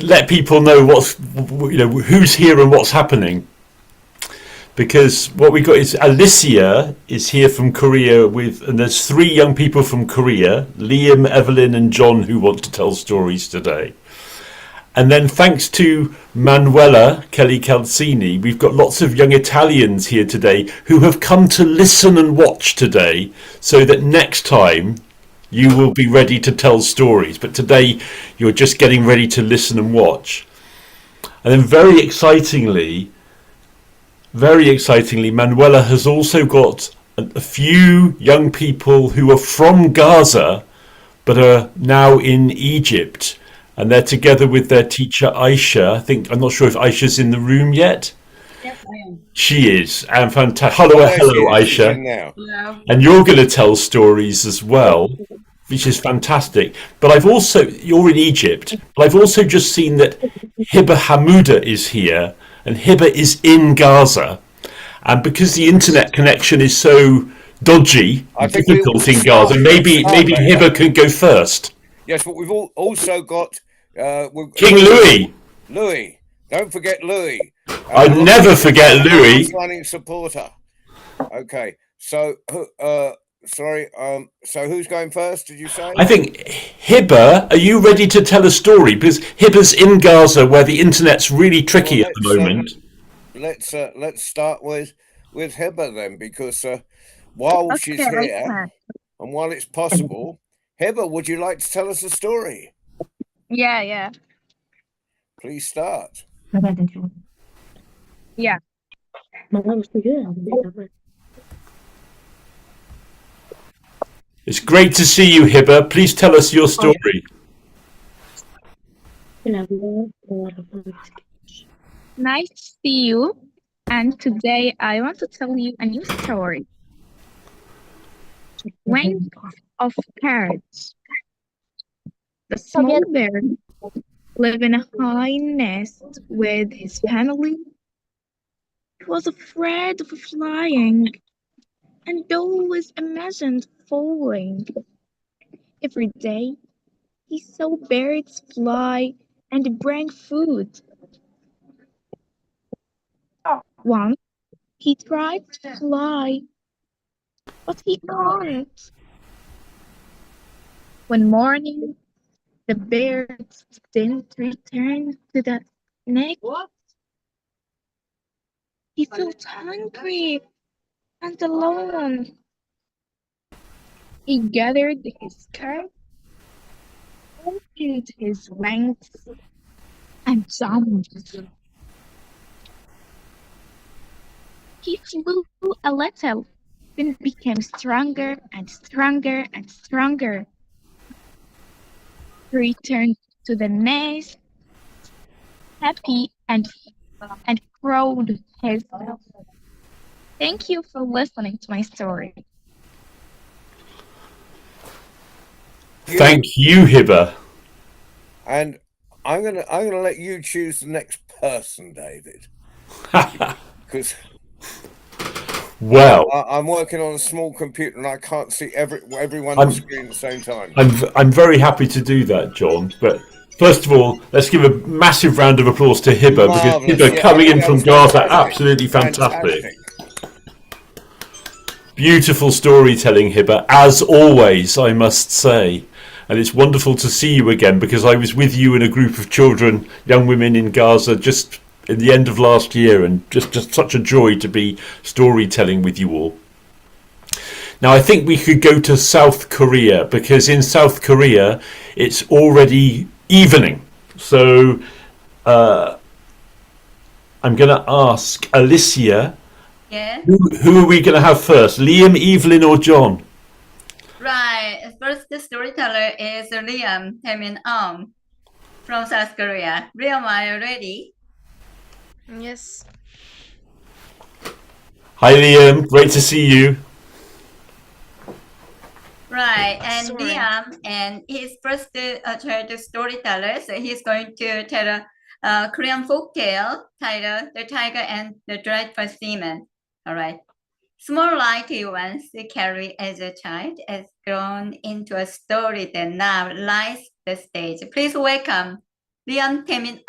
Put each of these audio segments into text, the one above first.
let people know who's here and what's happening? Because what we got is Alicia is here from Korea and there's three young people from Korea, Liam, Evelyn, and John, who want to tell stories today. And then thanks to Manuela Kelly Calzini, we've got lots of young Italians here today who have come to listen and watch today, so that next time you will be ready to tell stories. But today you're just getting ready to listen and watch. And then very excitingly, Manuela has also got a few young people who are from Gaza but are now in Egypt. And they're together with their teacher Aisha. I'm not sure if Aisha's in the room yet. Yes, I am. She is. And fantastic. Hello, Aisha. Hello. And you're going to tell stories as well, which is fantastic. But you're in Egypt, but I've also just seen that Hiba Hamouda is here, and Hiba is in Gaza. And because the internet connection is so dodgy and difficult in Gaza, maybe Hiba can go first. Yes, but we've also got King Louis. Louis, don't forget Louis. I never forget Louis. Running supporter. Okay, so sorry. So who's going first? Did you say? I think Hiba. Are you ready to tell a story? Because Hiba's in Gaza, where the internet's really tricky at the moment. Let's start with Hiba then, because while she's here and while it's possible. Hiba, would you like to tell us a story? Yeah. Please start. Yeah. It's great to see you, Hiba. Please tell us your story. Nice to see you. And today I want to tell you a new story. Wings of Carrots. The small bear lived in a high nest with his family. He was afraid of flying and always imagined falling. Every day he saw birds fly and bring food. Once he tried to fly, but he can't. One morning, the birds didn't return to the nest. He felt hungry and alone. He gathered his courage, opened his wings, and jumped. He flew a little, then became stronger and stronger and stronger. He returned to the nest, happy and proud of himself. Thank you for listening to my story. Thank you, Hiba. And I'm gonna let you choose the next person, David. Because I'm working on a small computer and I can't see everyone on the screen at the same time. I'm very happy to do that, John. But first of all, let's give a massive round of applause to Hiba, because Hiba coming in from Gaza, absolutely fantastic. Beautiful storytelling, Hiba, as always, I must say. And it's wonderful to see you again, because I was with you and a group of children, young women in Gaza, just in the end of last year, and just such a joy to be storytelling with you all. Now, I think we could go to South Korea, because in South Korea it's already evening. So I'm going to ask Alicia, who are we going to have first? Liam, Evelyn, or John? Right. First, the storyteller is Liam Taemin from South Korea. Liam, are you ready? Yes. Hi, Liam. Great to see you. Right. And Liam, and he's first child storyteller, so he's going to tell a Korean folktale titled "The Tiger and the Dreadful Seaman." All right. Small light he once carried as a child has grown into a story that now lies the stage. Please welcome Liam Taemin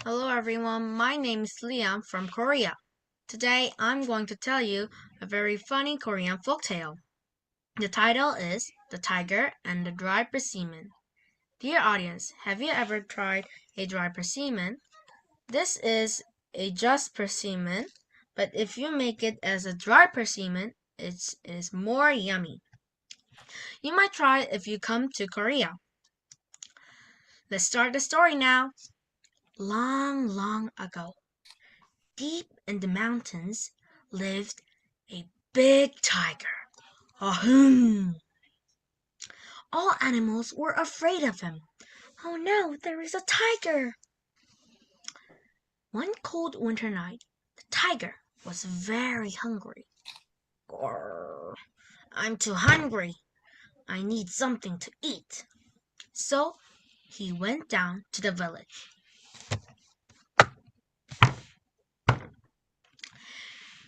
Hello everyone, my name is Liam from Korea. Today I'm going to tell you a very funny Korean folktale. The title is The Tiger and the Dry Persimmon. Dear audience, have you ever tried a dry persimmon? This is a just persimmon, but if you make it as a dry persimmon, it is more yummy. You might try it if you come to Korea. Let's start the story now. Long, long ago, deep in the mountains lived a big tiger. Ahum! All animals were afraid of him. Oh no, there is a tiger! One cold winter night, the tiger was very hungry. Grrr, I'm too hungry. I need something to eat. So he went down to the village.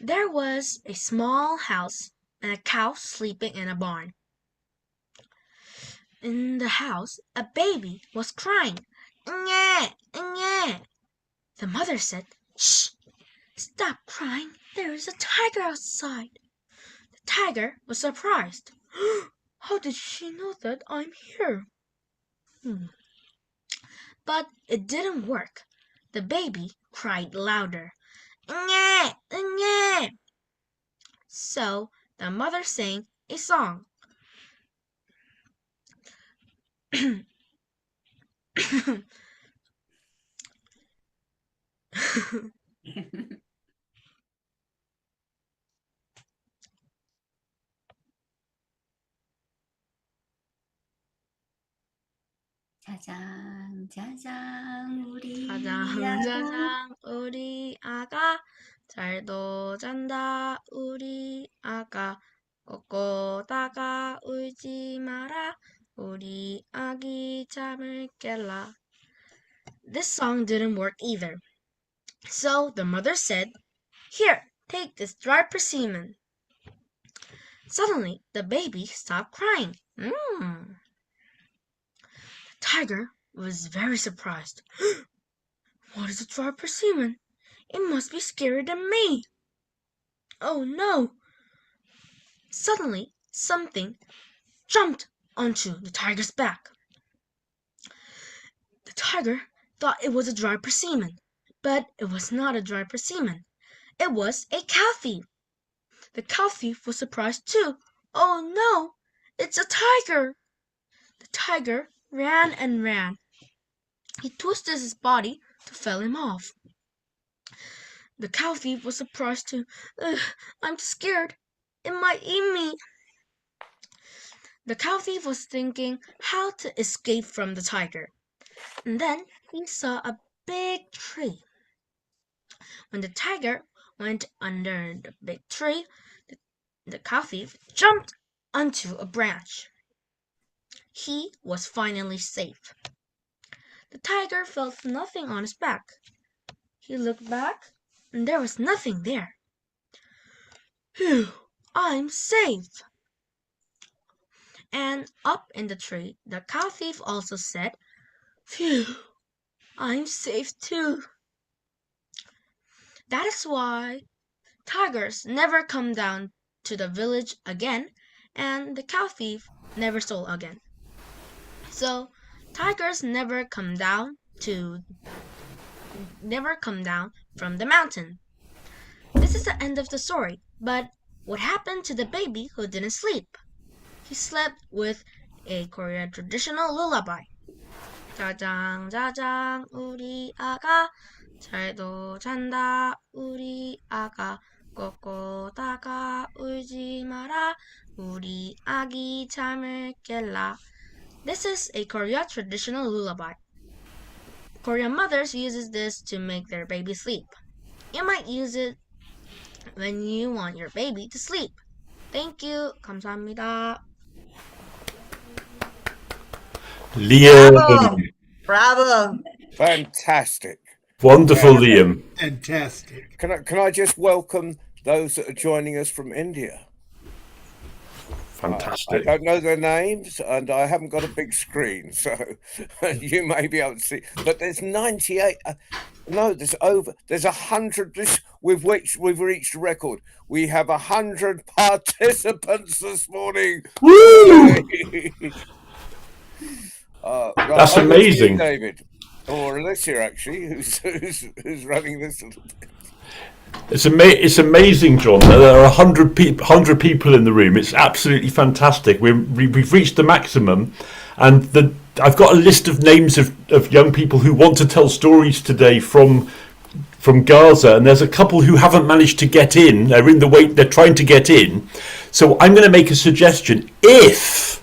There was a small house and a cow sleeping in a barn. In the house, a baby was crying. Nye, nye. The mother said, "Shh! Stop crying. There is a tiger outside." The tiger was surprised. How did she know that I'm here? But it didn't work. The baby cried louder. Nye, nye. So the mother sang a song. 짜장 짜장 우리 짜장 우리 아가 잘도 잔다 우리 아가 꺾어다가 울지 마라 우리 아기 잠을 깰라. This song didn't work either. So the mother said, "Here, take this dry persimmon." Suddenly, the baby stopped crying. The tiger was very surprised. What is a dry persimmon? It must be scarier than me. Oh no! Suddenly, something jumped onto the tiger's back. The tiger thought it was a dry persimmon, but it was not a dry persimmon. It was a cow thief. The cow thief was surprised too. Oh no! It's a tiger! The tiger ran and ran. He twisted his body to fell him off. The cow thief was surprised too. I'm scared. It might eat me. The cow thief was thinking how to escape from the tiger. And then he saw a big tree. When the tiger went under the big tree, the cow thief jumped onto a branch. He was finally safe. The tiger felt nothing on his back. He looked back, and there was nothing there. Phew, I'm safe. And up in the tree, the cow thief also said, "Phew, I'm safe too." That is why tigers never come down to the village again, and the cow thief never stole again. So tigers never come down from the mountain. This is the end of the story, but what happened to the baby who didn't sleep? He slept with a Korean traditional lullaby. 짜장 짜장 우리 아가 잘도 잔다 우리 아가 꺾어다가 울지 마라 우리 아기 잠을 깰라. This is a Korean traditional lullaby. Korean mothers uses this to make their baby sleep. You might use it when you want your baby to sleep. Thank you. 감사합니다. Liam. Bravo. Fantastic. Wonderful, Liam. Fantastic. Can I just welcome those that are joining us from India? I Fantastic. don't know their names, and I haven't got a big screen, so you may be able to see. But there's 98. No, there's 100. With which we've reached a record. We have 100 participants this morning. Woo! Right, That's over to you, amazing. David, or Alicia, actually, who's running this little bit. It's amazing, John. There are 100 people in the room. It's absolutely fantastic. We've reached the maximum, and I've got a list of names of young people who want to tell stories today from Gaza, and there's a couple who haven't managed to get in. They're in the wait. They're trying to get in. So I'm going to make a suggestion. If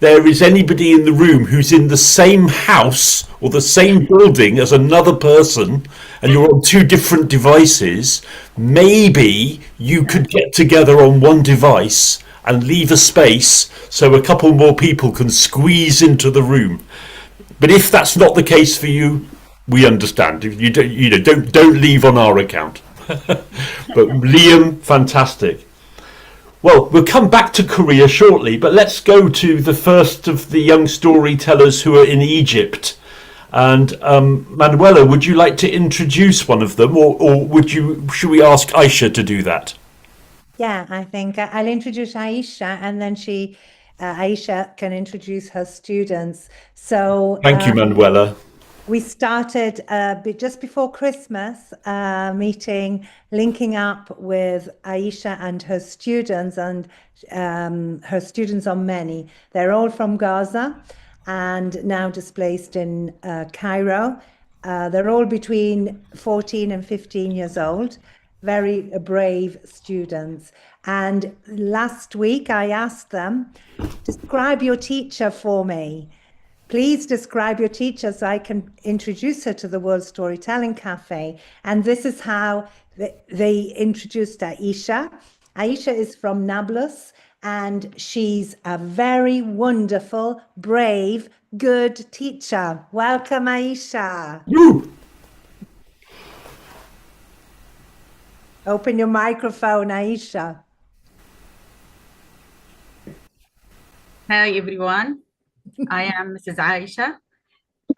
there is anybody in the room who's in the same house or the same building as another person, and you're on two different devices, maybe you could get together on one device and leave a space so a couple more people can squeeze into the room. But if that's not the case for you, we understand. If you don't leave on our account. But Liam, fantastic. Well, we'll come back to Korea shortly, but let's go to the first of the young storytellers who are in Egypt. And Manuela, would you like to introduce one of them, or should we ask Aisha to do that? Yeah, I think I'll introduce Aisha, and then Aisha can introduce her students. So Thank you, Manuela. we started just before Christmas meeting, linking up with Aisha and her students, and her students are many. They're all from Gaza and now displaced in Cairo. They're all between 14 and 15 years old, very brave students. And last week I asked them, describe your teacher for me. Please describe your teacher so I can introduce her to the World Storytelling Cafe. And this is how they introduced Aisha. Aisha is from Nablus, and she's a very wonderful, brave, good teacher. Welcome, Aisha. Woo! Open your microphone, Aisha. Hi, everyone. I am Mrs. Aisha.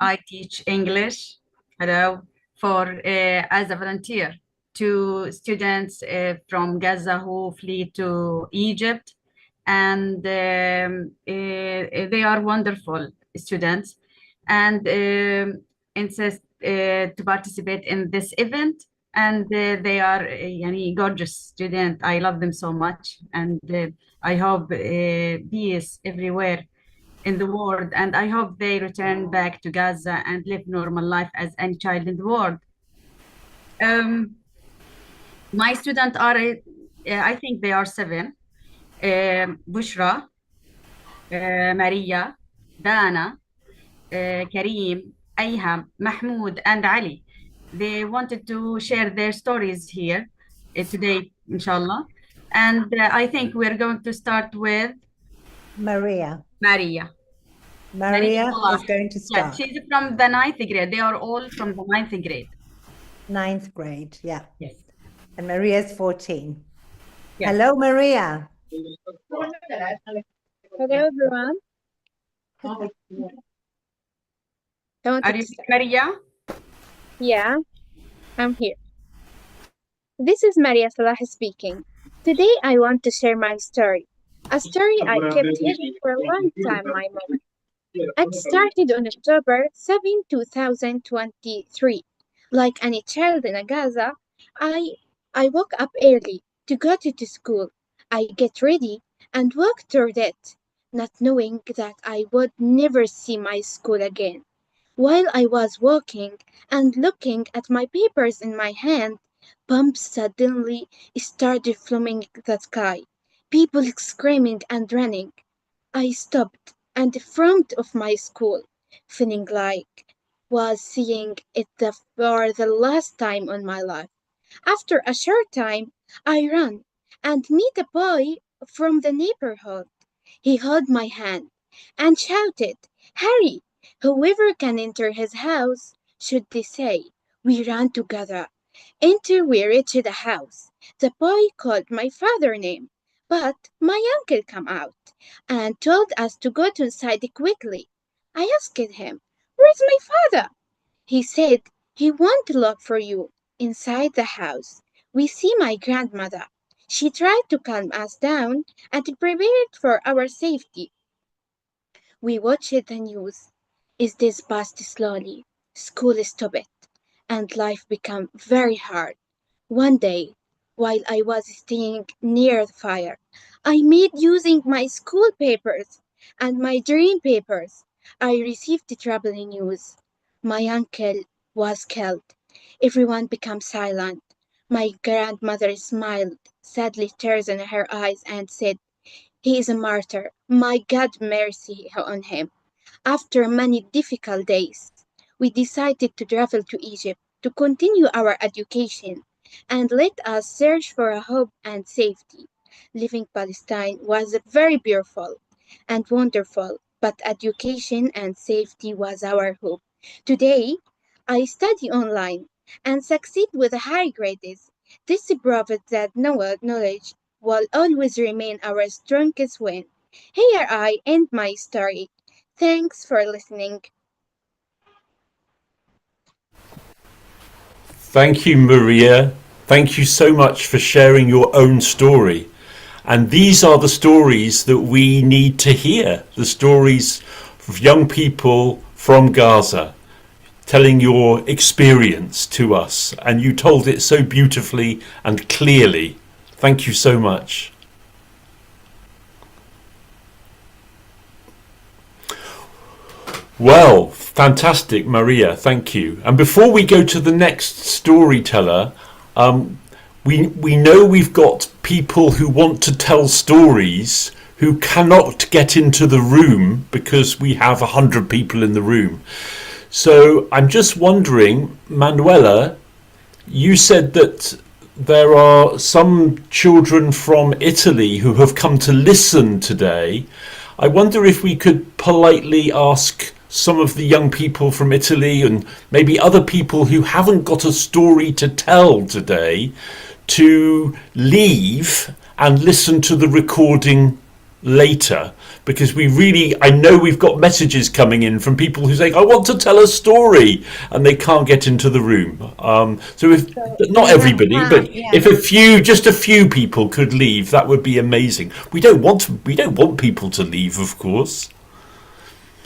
I teach English as a volunteer to students from Gaza who flee to Egypt, and they are wonderful students, and insist to participate in this event. And they are gorgeous students. I love them so much, and I hope peace everywhere in the world, and I hope they return back to Gaza and live normal life as any child in the world. My students are, I think they are 7. Bushra, Maria, Dana, Kareem, Ayham, Mahmoud, and Ali. They wanted to share their stories here today, inshallah. And I think we're going to start with Maria. Maria. Maria is going to start. Yeah, she's from the 9th grade. They are all from the 9th grade. 9th grade, yeah. Yes. And Maria is 14. Yes. Hello, Maria. Hello, everyone. Are you Maria? Yeah, I'm here. This is Maria Salah speaking. Today I want to share my story. A story I kept hidden for a long time, my mom. It started on October 7, 2023. Like any child in Gaza, I woke up early to go to school. I get ready and walk toward it, not knowing that I would never see my school again. While I was walking and looking at my papers in my hand, bombs suddenly started flooding the sky, people screaming and running. I stopped and in front of my school, feeling like was seeing it for the last time in my life. After a short time, I ran and meet a boy from the neighborhood. He held my hand and shouted, "Hurry! Whoever can enter his house," should they say. We ran together. Until we reached the house. The boy called my father's name, But my uncle came out and told us to go to inside quickly. I asked him, "Where's my father?" He said, "He won't look for you." Inside the house, we see my grandmother. She tried to calm us down and prepared for our safety. We watched the news. Is this passed slowly? School stopped, and life became very hard. One day, while I was staying near the fire, I made using my school papers and my dream papers. I received troubling news. My uncle was killed. Everyone became silent. My grandmother smiled, sadly tears in her eyes, and said, "He is a martyr. My God mercy on him." After many difficult days, we decided to travel to Egypt to continue our education and let us search for a hope and safety. Living Palestine was very beautiful and wonderful, but education and safety was our hope. Today, I study online and succeed with high grades. This proves that knowledge will always remain our strongest win. Here I end my story. Thanks for listening. Thank you, Maria. Thank you so much for sharing your own story. And these are the stories that we need to hear, the stories of young people from Gaza telling your experience to us. And you told it so beautifully and clearly. Thank you so much. Well, fantastic, Maria. Thank you. And before we go to the next storyteller, we know we've got people who want to tell stories who cannot get into the room because we have 100 people in the room. So I'm just wondering, Manuela, you said that there are some children from Italy who have come to listen today. I wonder if we could politely ask some of the young people from Italy and maybe other people who haven't got a story to tell today to leave and listen to the recording later, because I know we've got messages coming in from people who say, "I want to tell a story," and they can't get into the room. So if not everybody, but if just a few people could leave, that would be amazing. We don't want people to leave, of course.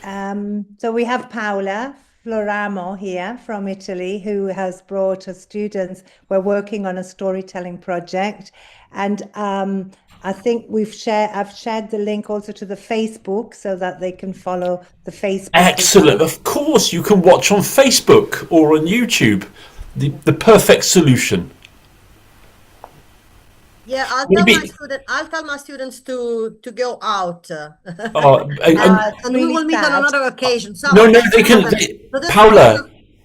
So we have Paola Floramo here from Italy, who has brought her students. We're working on a storytelling project, and I think I've shared the link also to the Facebook so that they can follow the Facebook. Excellent. Of course, you can watch on Facebook or on YouTube. The perfect solution. Yeah, I'll tell my students to go out. And we will meet on another occasion. No, they can.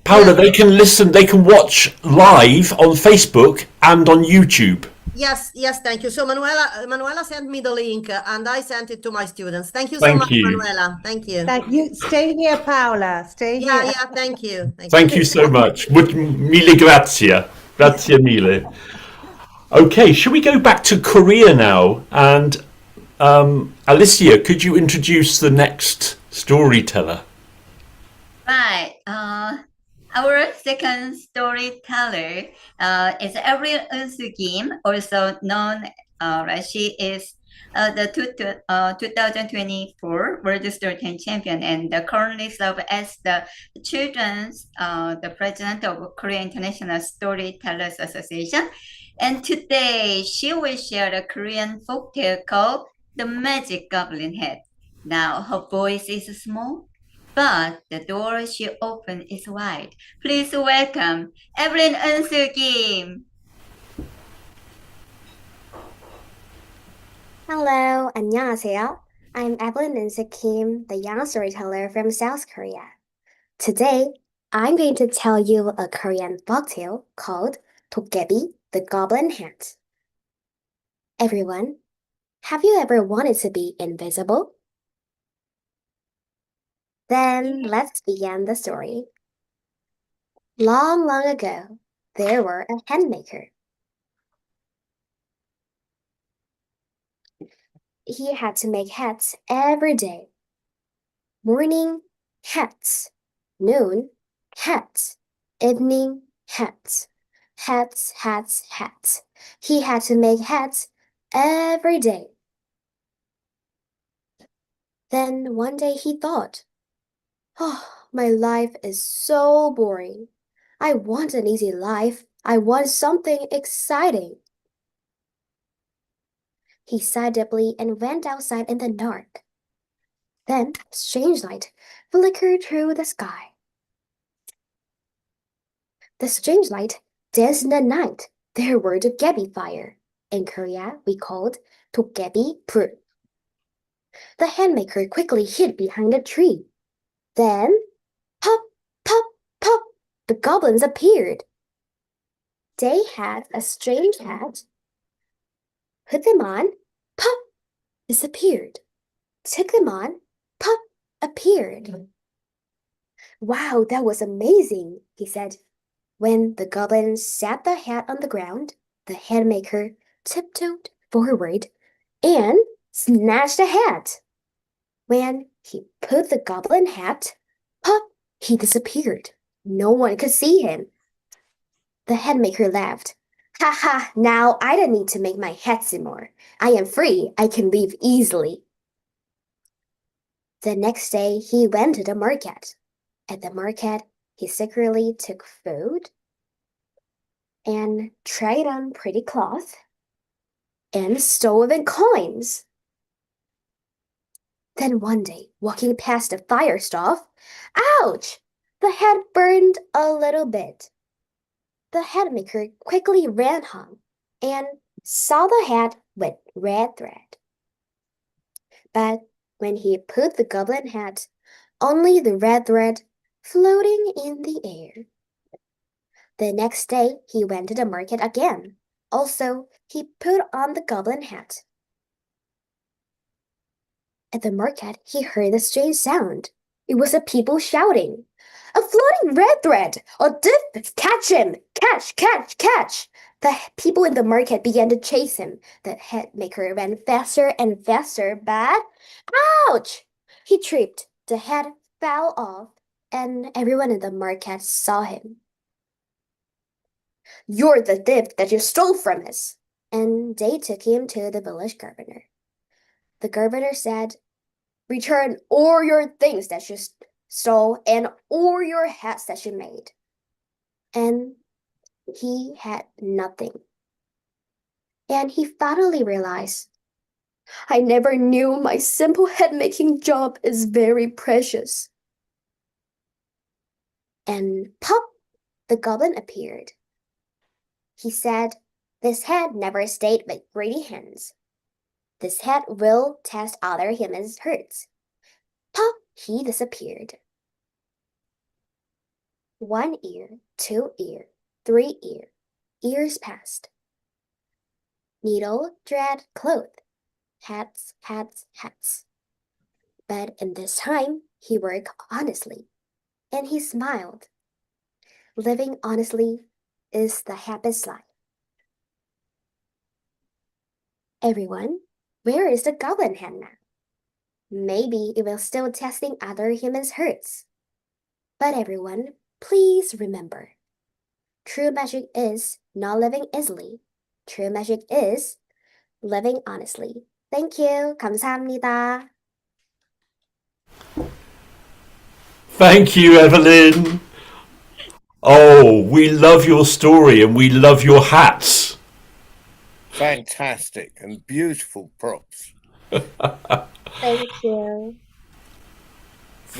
Paola, they can listen. They can watch live on Facebook and on YouTube. Yes, thank you. So Manuela sent me the link, and I sent it to my students. Thank you so much, Manuela. Thank you. Thank you. Stay here, Paola. Stay here. Yeah, thank you. Thank you so much. Mille grazie. Grazie mille. Okay, should we go back to Korea now? And Alicia, could you introduce the next storyteller? Right. Our second storyteller is Evelyn Eun-soo-kim, also known she is the 2024 World Storytelling Champion and currently serves as the children's the president of Korea International Storytellers Association. And today she will share a Korean folktale called The Magic Goblin Head. Now her voice is small, but the door she opened is wide. Please welcome Evelyn Eun-soo-kim. Hello, 안녕하세요. I'm Evelyn Eun-soo-kim, the young storyteller from South Korea. Today, I'm going to tell you a Korean folktale called 도깨비, the Goblin Hat. Everyone, have you ever wanted to be invisible? Then let's begin the story. Long, long ago, there were a hen maker. he had to make hats every day. Morning, hats. Noon, hats. Evening, hats. Hats, hats, hats. He had to make hats every day. Then one day he thought, oh, my life is so boring. I want an easy life. I want something exciting. He sighed deeply and went outside in the dark. Then a strange light flickered through the sky. The strange light danced in the night. There were dokebi fire. In Korea, we called dokebi 불. The handmaker quickly hid behind a tree. Then, pop, pop, pop, the goblins appeared. They had a strange hat. Put them on, pop, disappeared. Took them on, pop, appeared. Wow, that was amazing, he said. When the goblin sat the hat on the ground, the handmaker tiptoed forward and snatched the hat. When he put the goblin hat, pop, he disappeared. No one could see him. The headmaker laughed. Ha ha, now I don't need to make my hats anymore. I am free. I can leave easily. The next day, he went to the market. At the market, he secretly took food and tried on pretty cloth and stolen coins. Then one day, walking past the fire stove, ouch! The hat burned a little bit. The hatmaker quickly ran home and saw the hat with red thread. But when he put the goblin hat, only the red thread floating in the air. The next day, he went to the market again. Also, he put on the goblin hat. At the market, he heard a strange sound. It was the people shouting, "A floating red thread! A dip! Catch him! Catch, catch, catch!" The people in the market began to chase him. The hatmaker ran faster and faster, but ouch! He tripped. The hat fell off, and everyone in the market saw him. "You're the thief that you stole from us!" And they took him to the village governor. The governor said, "Return all your things that you stole and all your hats that you made." And he had nothing. And he finally realized, "I never knew my simple hat-making job is very precious." And pop, the goblin appeared. He said, "This hat never stayed with greedy hands. This hat will test other humans' hurts." Pop, he disappeared. 1 year, 2 year, 3 year. Years passed. Needle, thread, cloth. Hats, hats, hats. But in this time, he worked honestly, and he smiled. Living honestly is the happiest life. Everyone, where is the goblin hat now? Maybe it will still testing other humans' hurts. But everyone, please remember, true magic is not living easily. True magic is living honestly. Thank you. 감사합니다. Thank you, Evelyn. Oh, we love your story and we love your hats. Fantastic and beautiful props. Thank you.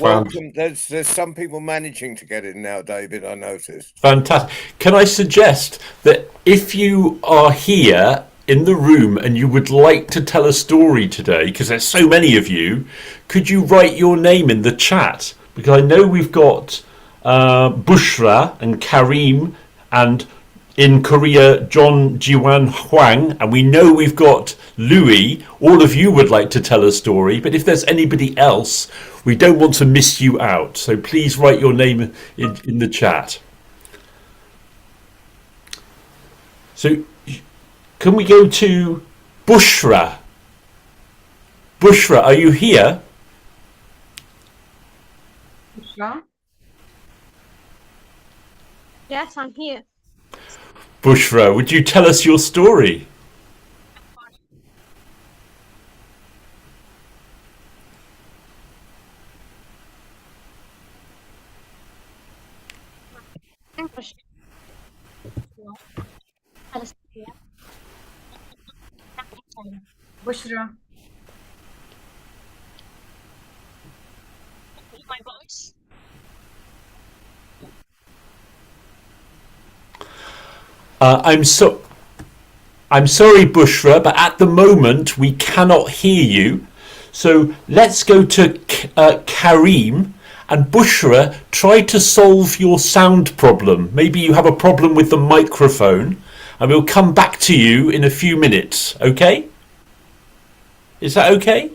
Welcome. There's some people managing to get in now, David, I noticed. Fantastic. Can I suggest that if you are here in the room and you would like to tell a story today, because there's so many of you, could you write your name in the chat? Because I know we've got Bushra and Karim, and in Korea, John Jiwan Hwang, and we know we've got Louis. All of you would like to tell a story, but if there's anybody else, we don't want to miss you out. So please write your name in the chat. So can we go to Bushra? Bushra, are you here? Bushra? Yes, I'm here. Bushra, would you tell us your story? Bushra. My voice. I'm sorry, Bushra, but at the moment we cannot hear you. So let's go to Karim, and Bushra, try to solve your sound problem. Maybe you have a problem with the microphone, and we'll come back to you in a few minutes. Okay? Is that okay?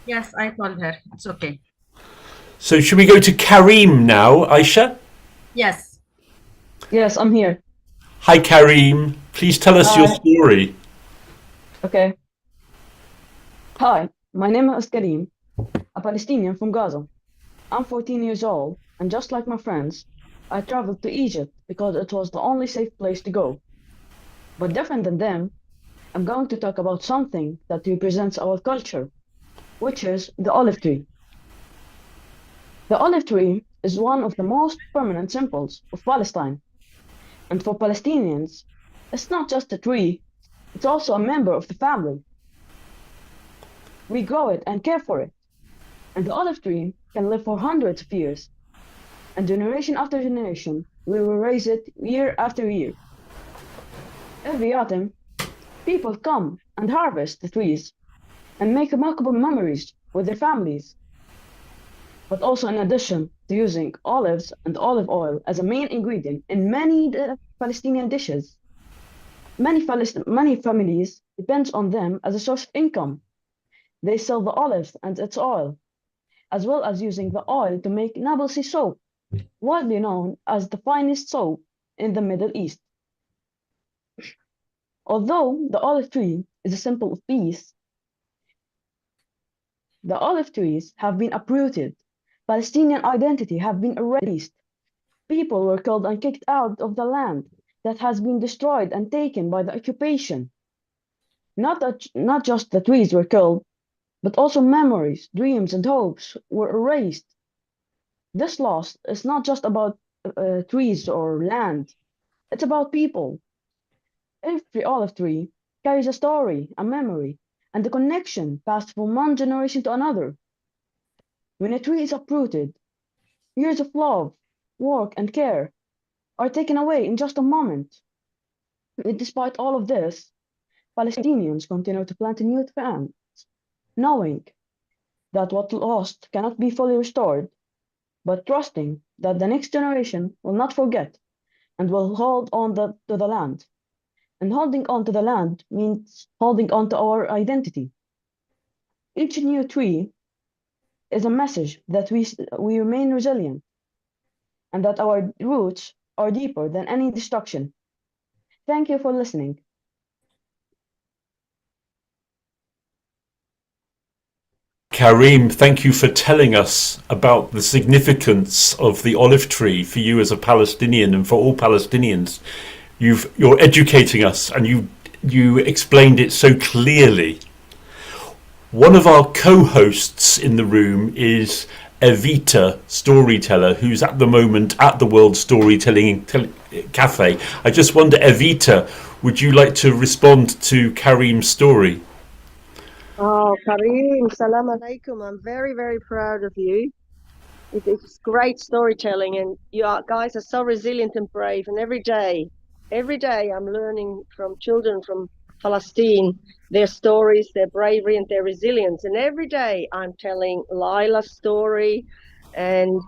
Yes, I told her. It's okay. So should we go to Karim now, Aisha? Yes. Yes, I'm here. Hi, Karim. Please tell us your story. Okay. Hi, my name is Karim, a Palestinian from Gaza. I'm 14 years old, and just like my friends, I traveled to Egypt because it was the only safe place to go. But different than them, I'm going to talk about something that represents our culture, which is the olive tree. The olive tree is one of the most permanent symbols of Palestine. And for Palestinians, it's not just a tree, it's also a member of the family. We grow it and care for it. And the olive tree can live for hundreds of years. And generation after generation, we will raise it year after year. Every autumn, people come and harvest the trees and make remarkable memories with their families. But also in addition to using olives and olive oil as a main ingredient in many Palestinian dishes, many families depend on them as a source of income. They sell the olives and its oil, as well as using the oil to make Nablus soap, widely known as the finest soap in the Middle East. Although the olive tree is a symbol of peace, the olive trees have been uprooted. Palestinian identity have been erased. People were killed and kicked out of the land that has been destroyed and taken by the occupation. Not just the trees were killed, but also memories, dreams, and hopes were erased. This loss is not just about trees or land, it's about people. Every olive tree carries a story, a memory, and a connection passed from one generation to another. When a tree is uprooted, years of love, work, and care are taken away in just a moment. Yet despite all of this, Palestinians continue to plant new plants, knowing that what lost cannot be fully restored, but trusting that the next generation will not forget and will hold on to the land. And holding on to the land means holding on to our identity. Each new tree is a message that we remain resilient and that our roots are deeper than any destruction. Thank you for listening. Karim, thank you for telling us about the significance of the olive tree for you as a Palestinian and for all Palestinians. You're educating us, and you explained it so clearly. One of our co-hosts in the room is Evita, storyteller, who's at the moment at the World Storytelling Cafe. I just wonder, Evita, would you like to respond to Karim's story? Oh, Karim, salam alaikum. I'm very, very proud of you. It's great storytelling, and you guys are so resilient and brave. And every day I'm learning from children from Palestine, their stories, their bravery, and their resilience. And every day I'm telling Lila's story and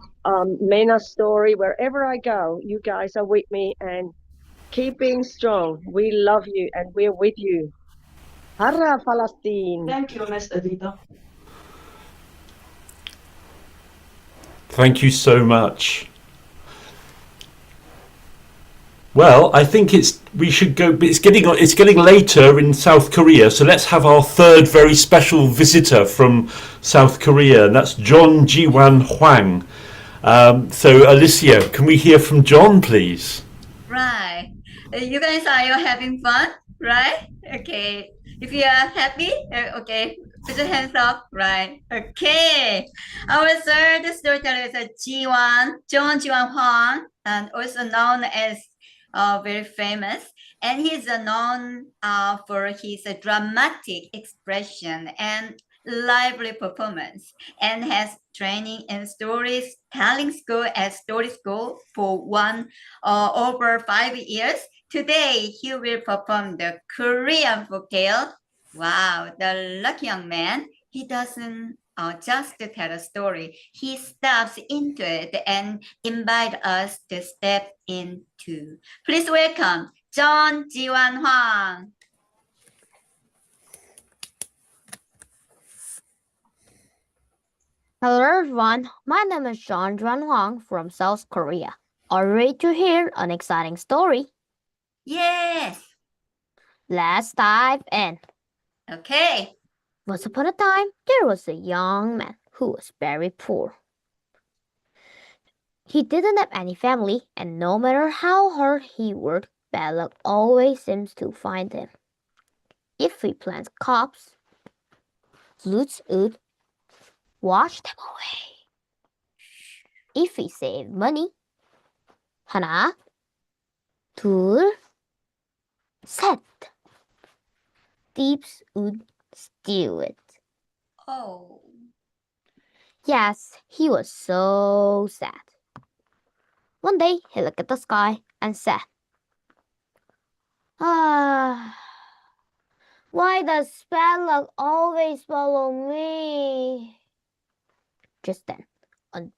Mena's story. Wherever I go, you guys are with me, and keep being strong. We love you, and we're with you. Harra Palestine. Thank you, Miss Evita. Thank you so much. Well, I think we should go. It's getting later in South Korea, so let's have our third very special visitor from South Korea, and that's John Jiwan Hwang. So, Alicia, can we hear from John, please? Right. You guys are you having fun, right? Okay. If you are happy, okay, put your hands up, right? Okay. Our third storyteller is John Jiwan Hwang, and also known as very famous. And he's known for his dramatic expression and lively performance, and has training in storytelling school at Story School for over 5 years. Today, he will perform the Korean folktale. Wow, the lucky young man. He doesn't just tell a story. He steps into it and invite us to step into. Please welcome John Jiwan Hwang. Hello everyone, my name is John Jiwan Hwang from South Korea. Are you ready to hear an exciting story? Yes. Let's dive in. Okay. Once upon a time, there was a young man who was very poor. He didn't have any family, and no matter how hard he worked, bad luck always seems to find him. If he plants crops, loots wood, wash them away. If he saves money, 하나, 둘, 셋. Thieves would steal it. Oh. Yes, he was so sad. One day, he looked at the sky and said, why does bad luck always follow me? Just then, an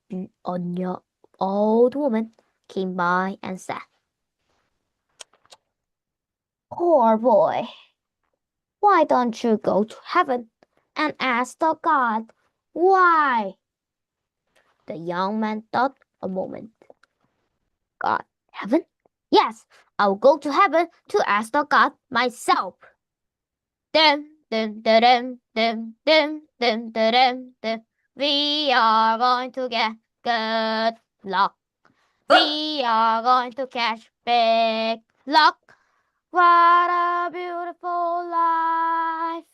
old woman came by and said, poor boy, why don't you go to heaven and ask the God why? The young man thought a moment. God, heaven? Yes, I'll go to heaven to ask the God myself. Dum, dum, dum, dum, dum, dum, dum, dum. We are going to get good luck. We are going to catch big luck. What a beautiful life.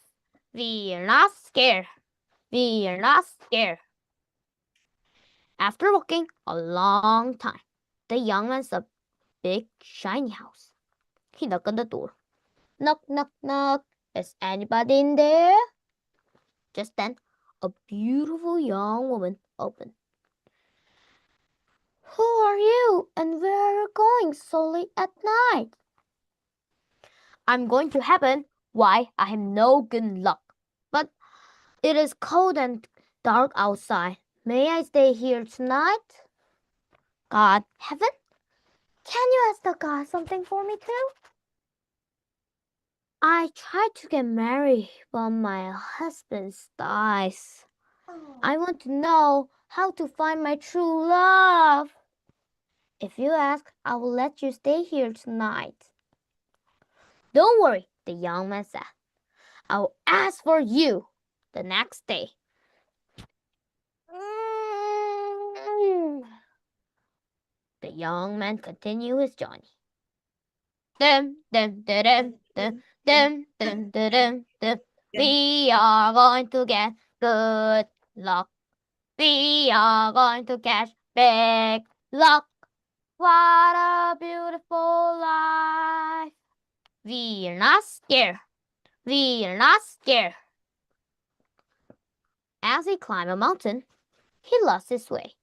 We are not scared. We are not scared. After walking a long time, the young man saw a big shiny house. He knocked on the door. Knock, knock, knock. Is anybody in there? Just then, a beautiful young woman opened. Who are you and where are you going so late at night? I'm going to heaven. Why? I have no good luck. But it is cold and dark outside. May I stay here tonight? God, heaven? Can you ask the God something for me too? I tried to get married, but my husband dies. I want to know how to find my true love. If you ask, I will let you stay here tonight. Don't worry, the young man said. I will ask for you the next day. The young man continued his journey. Dum, dum, dum, dum, dum, dum, dum, dum, dum, dum. We are going to get good luck. We are going to catch big luck. What a beautiful life. We are not scared. We are not scared. As he climbed a mountain, he lost his way.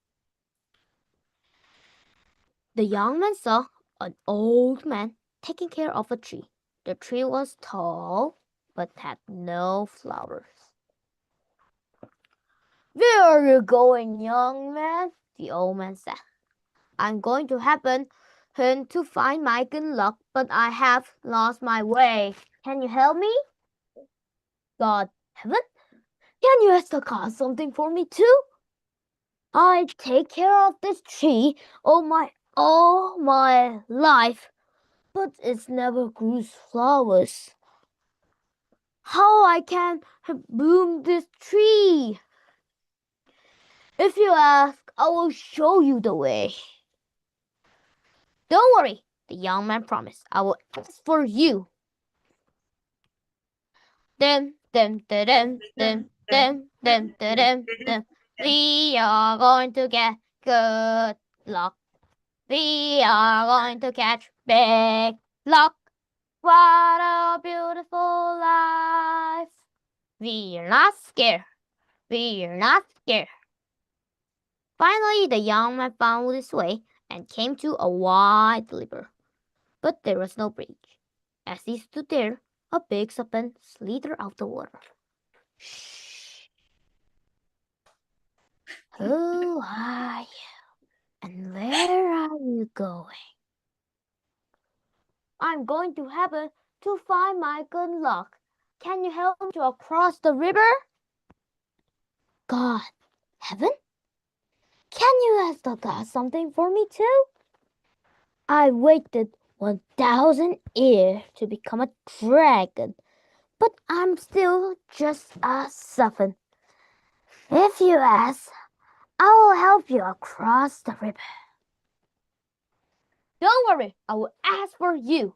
The young man saw an old man taking care of a tree. The tree was tall, but had no flowers. Where are you going, young man? The old man said. I'm going to heaven to find my good luck, but I have lost my way. Can you help me? God, heaven? Can you ask the God something for me too? I take care of this tree all my life. but it never grows flowers. How I can bloom this tree? If you ask, I will show you the way. Don't worry, the young man promised. I will ask for you. Dum, dum, dum, dum, dum, dum, dum, dum, dum. We are going to get good luck. We are going to catch big luck. What a beautiful life. We're not scared. We're not scared. Finally, the young man found his way and came to a wide river. But there was no bridge. As he stood there, a big serpent slithered out the water. Shh. Who are you? And where are you going? I'm going to heaven to find my good luck. Can you help me to across the river? God, heaven? Can you ask the God something for me too? I waited 1,000 years to become a dragon, but I'm still just a serpent. If you ask, I will help you across the river. Don't worry, I will ask for you.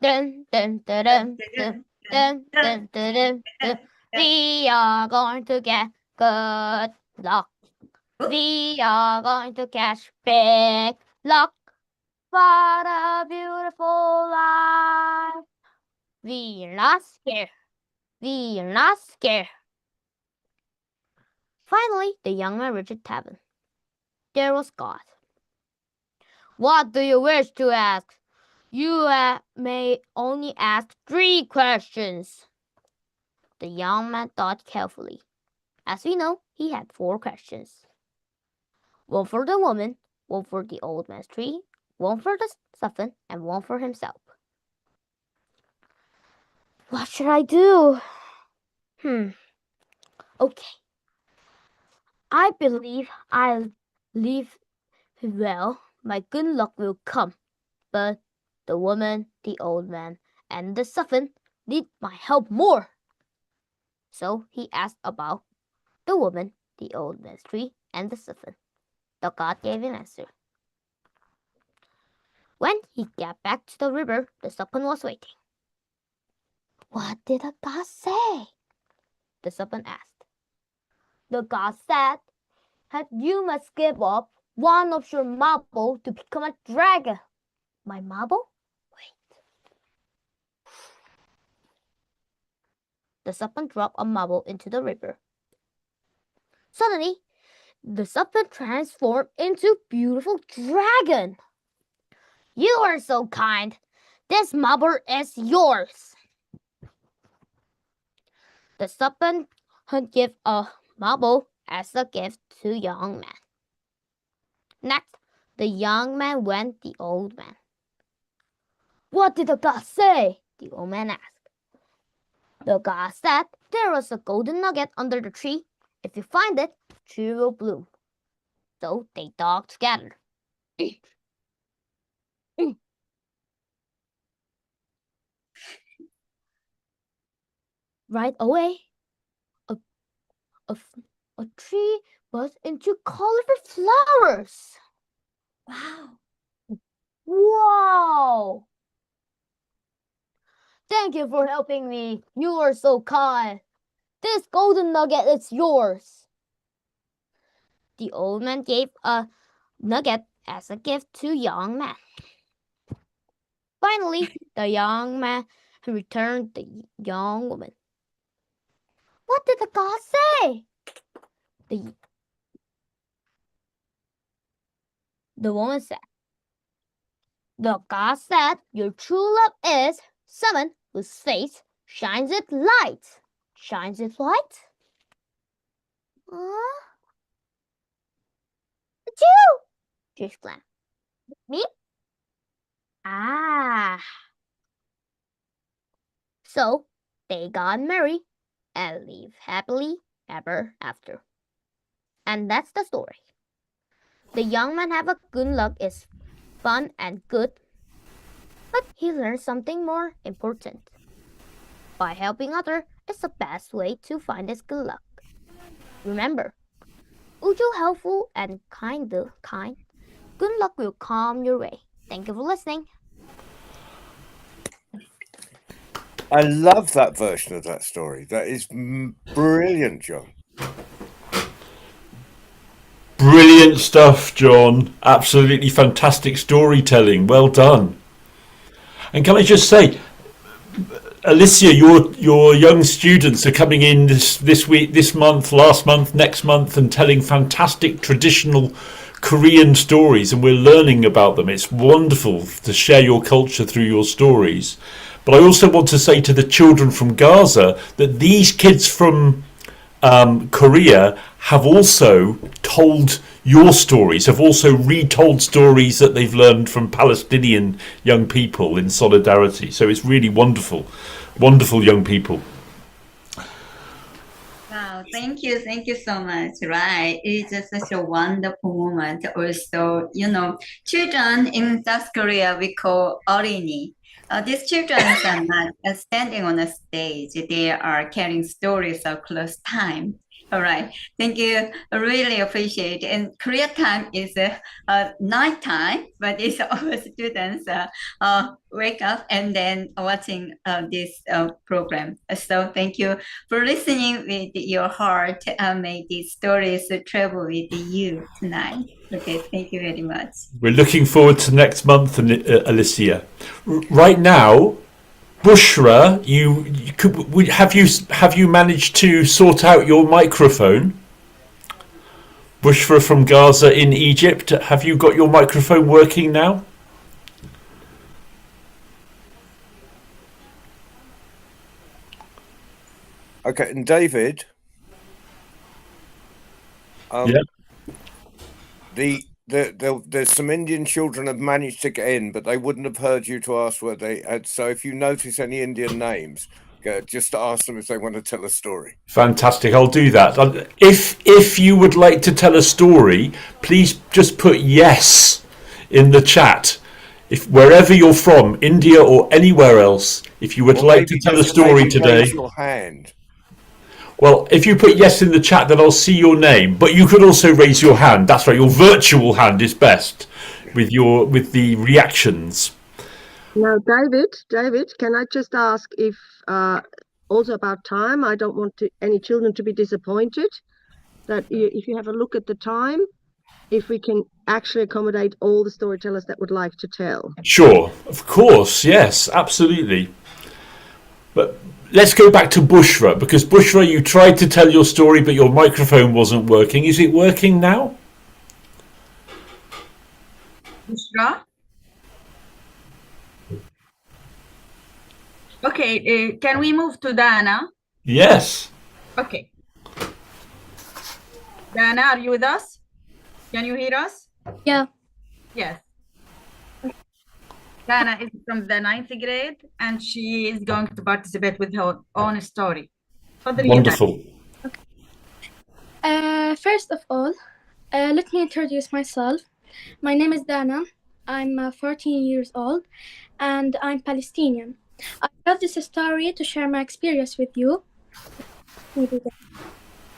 Dun, dun, dun, dun, dun, dun, dun, dun, dun, dun. We are going to get good luck. We are going to catch big luck. What a beautiful life. We're not scared. We're not scared. Finally, the young man reached the tavern. There was God. What do you wish to ask? You may only ask 3 questions. The young man thought carefully. As we know, he had 4 questions. 1 for the woman, 1 for the old man's tree, 1 for the serpent, and 1 for himself. What should I do? Okay. I believe I'll live well. My good luck will come. But the woman, the old man, and the serpent need my help more. So he asked about the woman, the old man's tree, and the serpent. The God gave an answer. When he got back to the river, the serpent was waiting. What did the God say? The serpent asked. The God said that you must give up one of your marble to become a dragon. My marble? Wait. The serpent dropped a marble into the river. Suddenly, the serpent transformed into a beautiful dragon. You are so kind. This marble is yours. The serpent gave a marble as a gift to the young man. Next, the young man went to the old man. What did the God say? The old man asked. The God said there was a golden nugget under the tree. If you find it, the tree will bloom. So they talked together. Right away, a tree burst into colorful flowers. Wow. Wow! Thank you for helping me. You are so kind. This golden nugget is yours. The old man gave a nugget as a gift to the young man. Finally, the young man returned the young woman. What did the God say? The woman said, the God said your true love is someone whose face shines with light. Shines with light? It's you! She exclaimed. Me? Ah. So they got married and lived happily ever after. And that's the story. The young man have a good luck is fun and good, But he learned something more important. By helping others is the best way to find his good luck. Remember, would you helpful and kind, good luck will come your way. Thank you for listening. I love that version of that story. That is brilliant, John. Brilliant stuff, John. Absolutely fantastic storytelling. Well done. And can I just say, Alicia, your young students are coming in this week, this month, last month, next month, and telling fantastic traditional Korean stories, and we're learning about them. It's wonderful to share your culture through your stories. But I also want to say to the children from Gaza that these kids from Korea have also told your stories, have also retold stories that they've learned from Palestinian young people in solidarity. So it's really wonderful, wonderful young people. Wow, thank you so much. Right, it's just such a wonderful moment. Also, children in South Korea we call 어린이. These children are not standing on a stage. They are carrying stories across time. All right. Thank you. I really appreciate it. And Korea time is night time, but it's our students wake up and then watching this program. So thank you for listening with your heart. May these stories travel with you tonight. Okay, thank you very much. We're looking forward to next month, Alicia. Right now, Bushra, have you managed to sort out your microphone? Bushra from Gaza in Egypt, have you got your microphone working now? Okay, and David. Yeah. There's some Indian children have managed to get in, but they wouldn't have heard you to ask where they had. So if you notice any Indian names, just ask them if they want to tell a story. Fantastic, I'll do that. If you would like to tell a story, please just put yes in the chat. If wherever you're from, India or anywhere else, if you would like to tell a story today. Raise your hand. Well, if you put yes in the chat, then I'll see your name. But you could also raise your hand. That's right. Your virtual hand is best with the reactions. Now, David, can I just ask if also about time? I don't want any children to be disappointed. That if you have a look at the time, if we can actually accommodate all the storytellers that would like to tell. Sure, of course, yes, absolutely. But let's go back to Bushra, because Bushra, you tried to tell your story, but your microphone wasn't working. Is it working now? Bushra? Okay, can we move to Dana? Yes. Okay. Dana, are you with us? Can you hear us? Yeah. Yes. Dana is from the 9th grade and she is going to participate with her own story. Wonderful. First of all, let me introduce myself. My name is Dana. I'm 14 years old and I'm Palestinian. I brought this story to share my experience with you.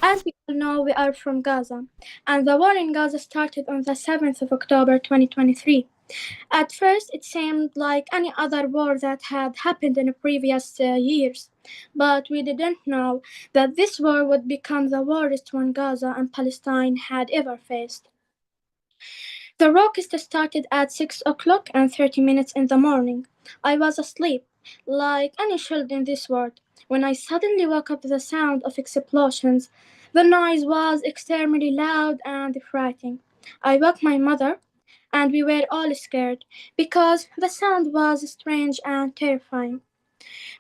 As we all know, we are from Gaza, and the war in Gaza started on the 7th of October 2023. At first, it seemed like any other war that had happened in previous years, but we didn't know that this war would become the worst one Gaza and Palestine had ever faced. The rockets started at 6 o'clock and 30 minutes in the morning. I was asleep, like any child in this world, when I suddenly woke up to the sound of explosions. The noise was extremely loud and frightening. I woke my mother, and we were all scared because the sound was strange and terrifying.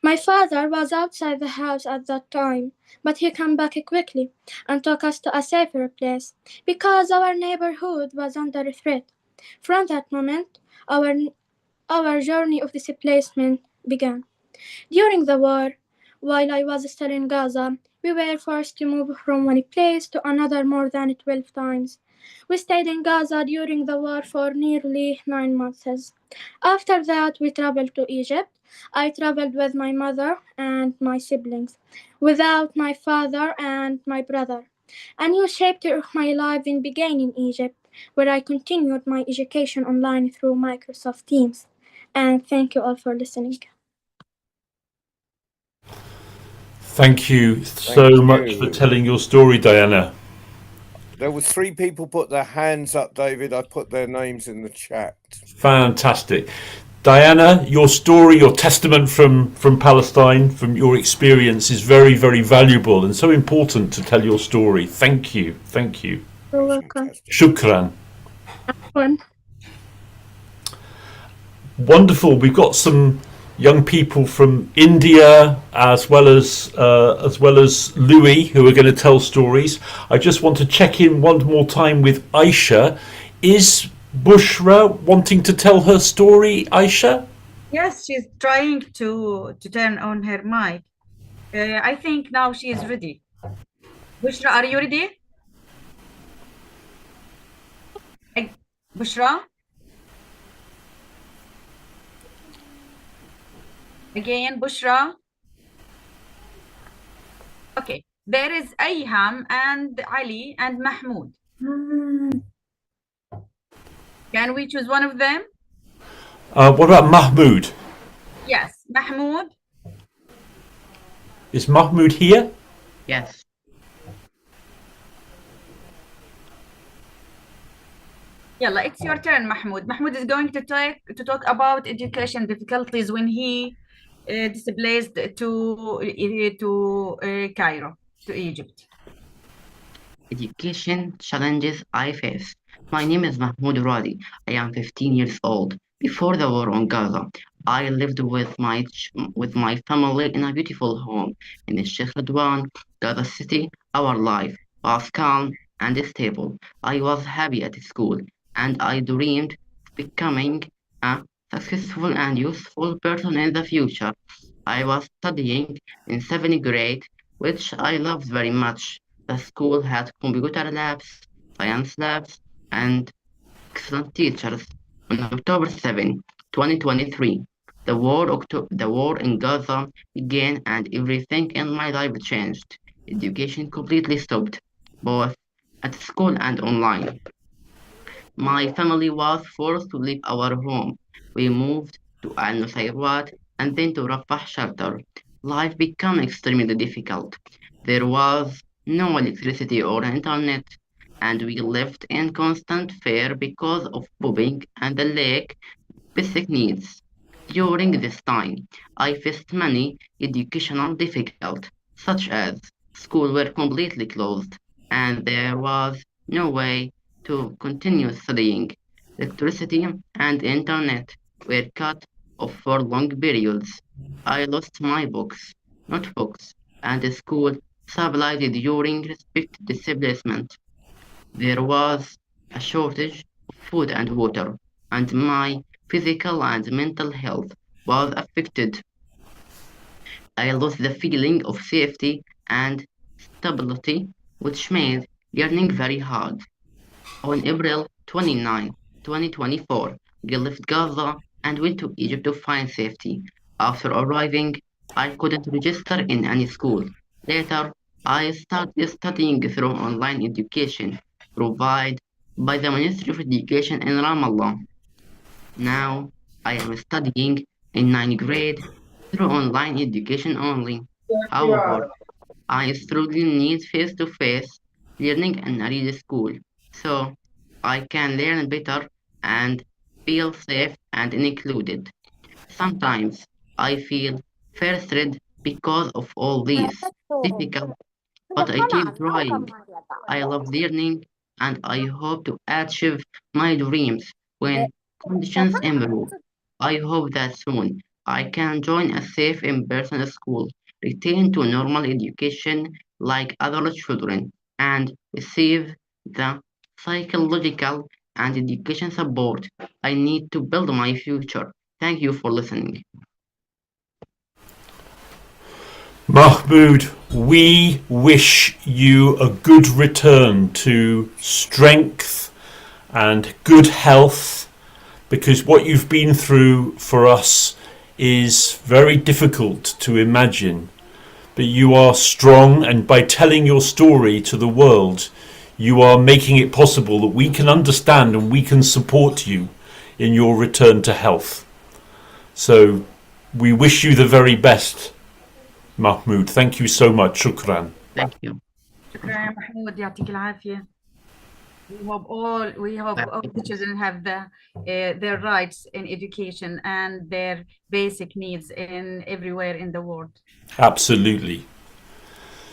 My father was outside the house at that time, but he came back quickly and took us to a safer place because our neighborhood was under threat. From that moment, our journey of displacement began. During the war, while I was still in Gaza, We were forced to move from one place to another more than 12 times. We stayed in Gaza during the war for nearly 9 months. After that, we traveled to Egypt. I traveled with my mother and my siblings, without my father and my brother. A new chapter of my life began in Egypt, where I continued my education online through Microsoft Teams. And thank you all for listening. Thank you so much for telling your story, Diana. There were 3 people put their hands up, David. I put their names in the chat. Fantastic. Diana, your story, your testament from Palestine, from your experience is very, very valuable and so important to tell your story. Thank you. Thank you. You're welcome. Shukran. One. Wonderful. We've got some young people from India as well as Louis who are going to tell stories. I just want to check in one more time with Aisha. Is Bushra wanting to tell her story, Aisha? Yes, she's trying to turn on her mic. I think now she is ready. Bushra, are you ready? Bushra? Again, Bushra? Okay, there is Ayham and Ali and Mahmoud. Can we choose one of them? What about Mahmoud? Yes, Mahmoud. Is Mahmoud here? Yes. Yalla, it's your turn, Mahmoud. Mahmoud is going to talk about education difficulties when he displaced to Cairo, to Egypt. Education challenges I face. My name is Mahmoud Radi. I am 15 years old. Before the war on Gaza, I lived with my family in a beautiful home in Sheikh Radwan, Gaza City. Our life was calm and stable. I was happy at school, and I dreamed of becoming a successful and useful person in the future. I was studying in 7th grade, which I loved very much. The school had computer labs, science labs, and excellent teachers. On October 7, 2023, the war in Gaza began and everything in my life changed. Education completely stopped, both at school and online. My family was forced to leave our home. We moved to Al Nusayrat and then to Rafah shelter. Life became extremely difficult. There was no electricity or internet, and we lived in constant fear because of bombing and the lack of basic needs. During this time, I faced many educational difficulties, such as school were completely closed, and there was no way to continue studying. Electricity and internet were cut off for long periods. I lost my books, notebooks, and the school stabilized during restricted displacement. There was a shortage of food and water, and my physical and mental health was affected. I lost the feeling of safety and stability, which made learning very hard. On April 29, 2024, we left Gaza and went to Egypt to find safety. After arriving, I couldn't register in any school. Later, I started studying through online education provided by the Ministry of Education in Ramallah. Now, I am studying in 9th grade through online education only. However, I strongly need face-to-face learning in a real school, so I can learn better and feel safe and included. Sometimes I feel frustrated because of all these difficult, but I keep trying. I love learning and I hope to achieve my dreams when conditions improve. I hope that soon I can join a safe in-person school, return to normal education like other children, and receive the psychological and education support I need to build my future. Thank you for listening. Mahmoud, we wish you a good return to strength and good health, because what you've been through for us is very difficult to imagine. But you are strong, and by telling your story to the world, you are making it possible that we can understand and we can support you in your return to health. So we wish you the very best, Mahmoud. Thank you so much. Shukran. Thank you. شكرا يا محمود يعطيك العافية. We hope all the children have their rights in education and their basic needs in everywhere in the world. Absolutely.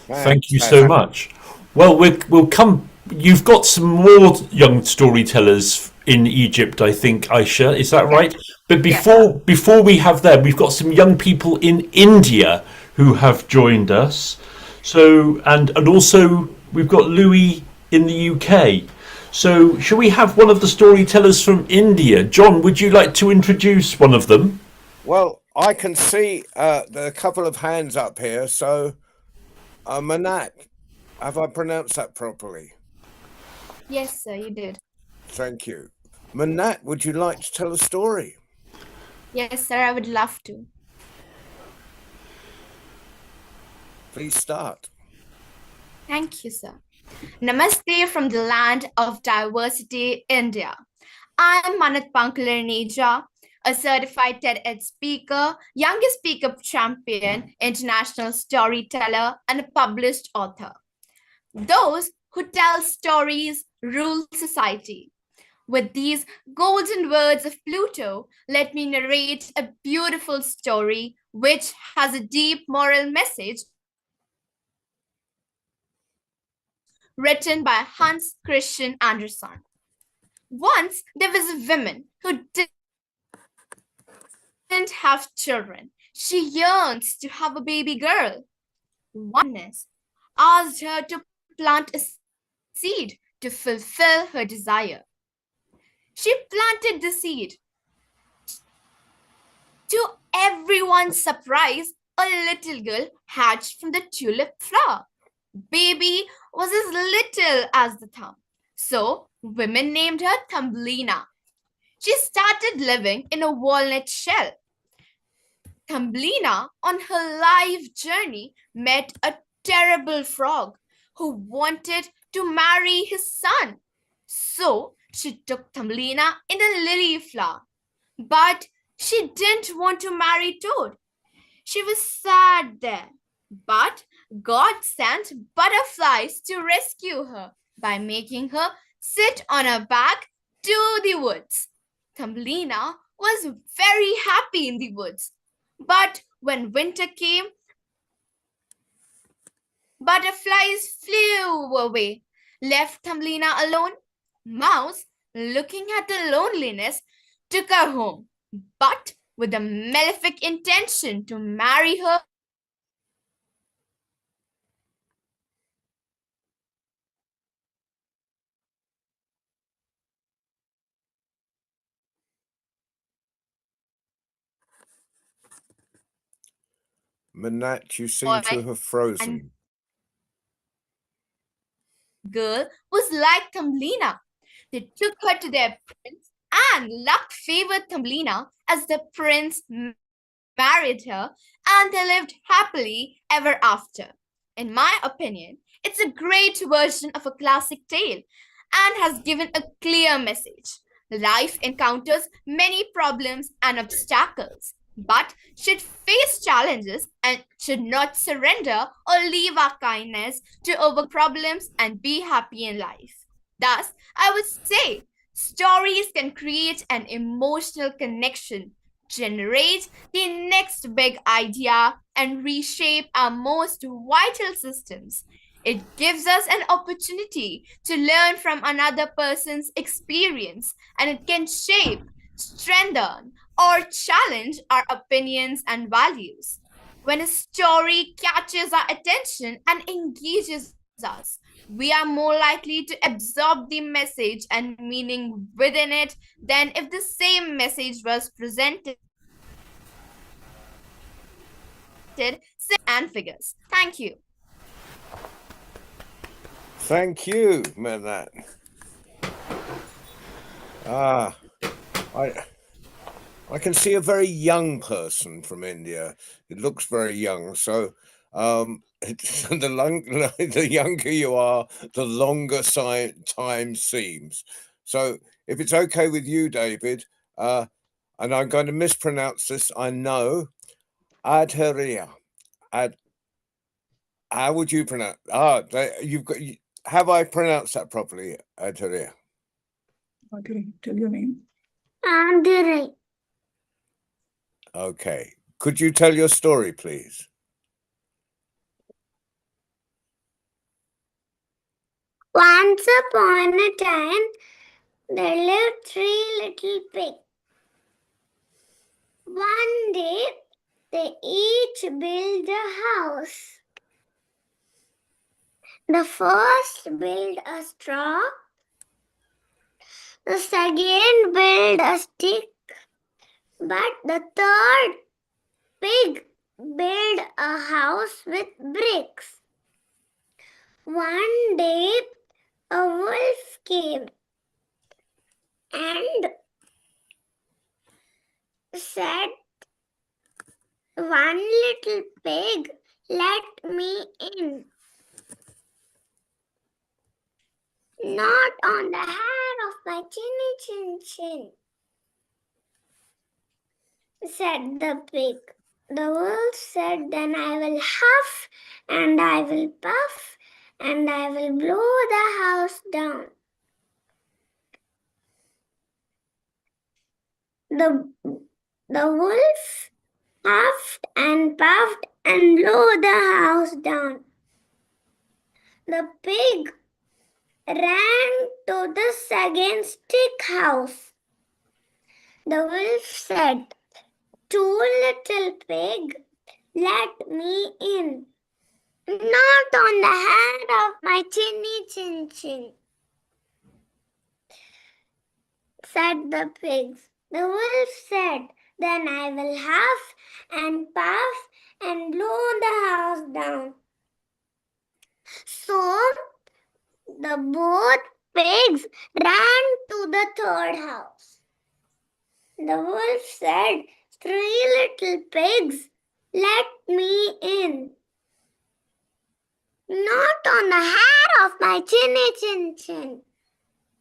Thank you so much. Well, we'll come. You've got some more young storytellers in Egypt, I think, Aisha. Is that right? But before we have them, we've got some young people in India who have joined us. So and also we've got Louis in the UK. So shall we have one of the storytellers from India? John, would you like to introduce one of them? Well, I can see there are a couple of hands up here. So, Manat, have I pronounced that properly? Yes, sir, you did. Thank you. Manat, would you like to tell a story? Yes, sir, I would love to. Please start. Thank you, sir. Namaste from the land of diversity, India. I'm Manat Pankalaneja, a certified TEDx speaker, youngest speaker champion, international storyteller, and a published author. Those who tell stories rule society. With these golden words of Pluto, let me narrate a beautiful story which has a deep moral message written by Hans Christian Andersen. Once there was a woman who didn't have children. She yearns to have a baby girl. Oneness asked her to plant a seed to fulfill her desire. She planted the seed. To everyone's surprise, a little girl hatched from the tulip flower. Baby was as little as the thumb. So women named her Thumbelina. She started living in a walnut shell. Thumbelina, on her life journey, met a terrible frog who wanted to marry his son. So she took Thumbelina in a lily flower. But she didn't want to marry Toad. She was sad there. But God sent butterflies to rescue her by making her sit on her back to the woods. Thumbelina was very happy in the woods. But when winter came, butterflies flew away, left Thumbelina alone. Mouse, looking at the loneliness, took her home, but with a malefic intention to marry her. Manat, you seem to have frozen. Girl was like Thumbelina. They took her to their prince, and luck favored Thumbelina as the prince married her, and they lived happily ever after. In my opinion, it's a great version of a classic tale and has given a clear message. Life encounters many problems and obstacles, but should face challenges and should not surrender or leave our kindness to over problems and be happy in life. Thus, I would say stories can create an emotional connection, generate the next big idea, and reshape our most vital systems. It gives us an opportunity to learn from another person's experience, and it can shape, strengthen, or challenge our opinions and values. When a story catches our attention and engages us, we are more likely to absorb the message and meaning within it than if the same message was presented and figures. Thank you. Thank you, Manat. I can see a very young person from India. It looks very young. So the younger you are, the longer time seems. So if it's okay with you, David, and I'm going to mispronounce this, I know, Adharia. How would you pronounce? Have I pronounced that properly, Adharia? Okay, tell your name. Andre. Okay. Could you tell your story, please? Once upon a time, there lived 3 little pigs. One day, they each built a house. The first built a straw, the second built a stick, but the third pig built a house with bricks. One day, a wolf came and said, "One little pig, let me in." "Not on the hair of my chinny chin chin," said the pig. The wolf said, "Then I will huff and I will puff and I will blow the house down." The wolf huffed and puffed and blew the house down. The pig ran to the second stick house. The wolf said, "Two little pig, let me in." "Not on the head of my chinny chin chin," said the pigs. The wolf said, "Then I will huff and puff and blow the house down." So the both pigs ran to the third house. The wolf said, "Three little pigs, let me in." "Not on the hair of my chinny chin chin,"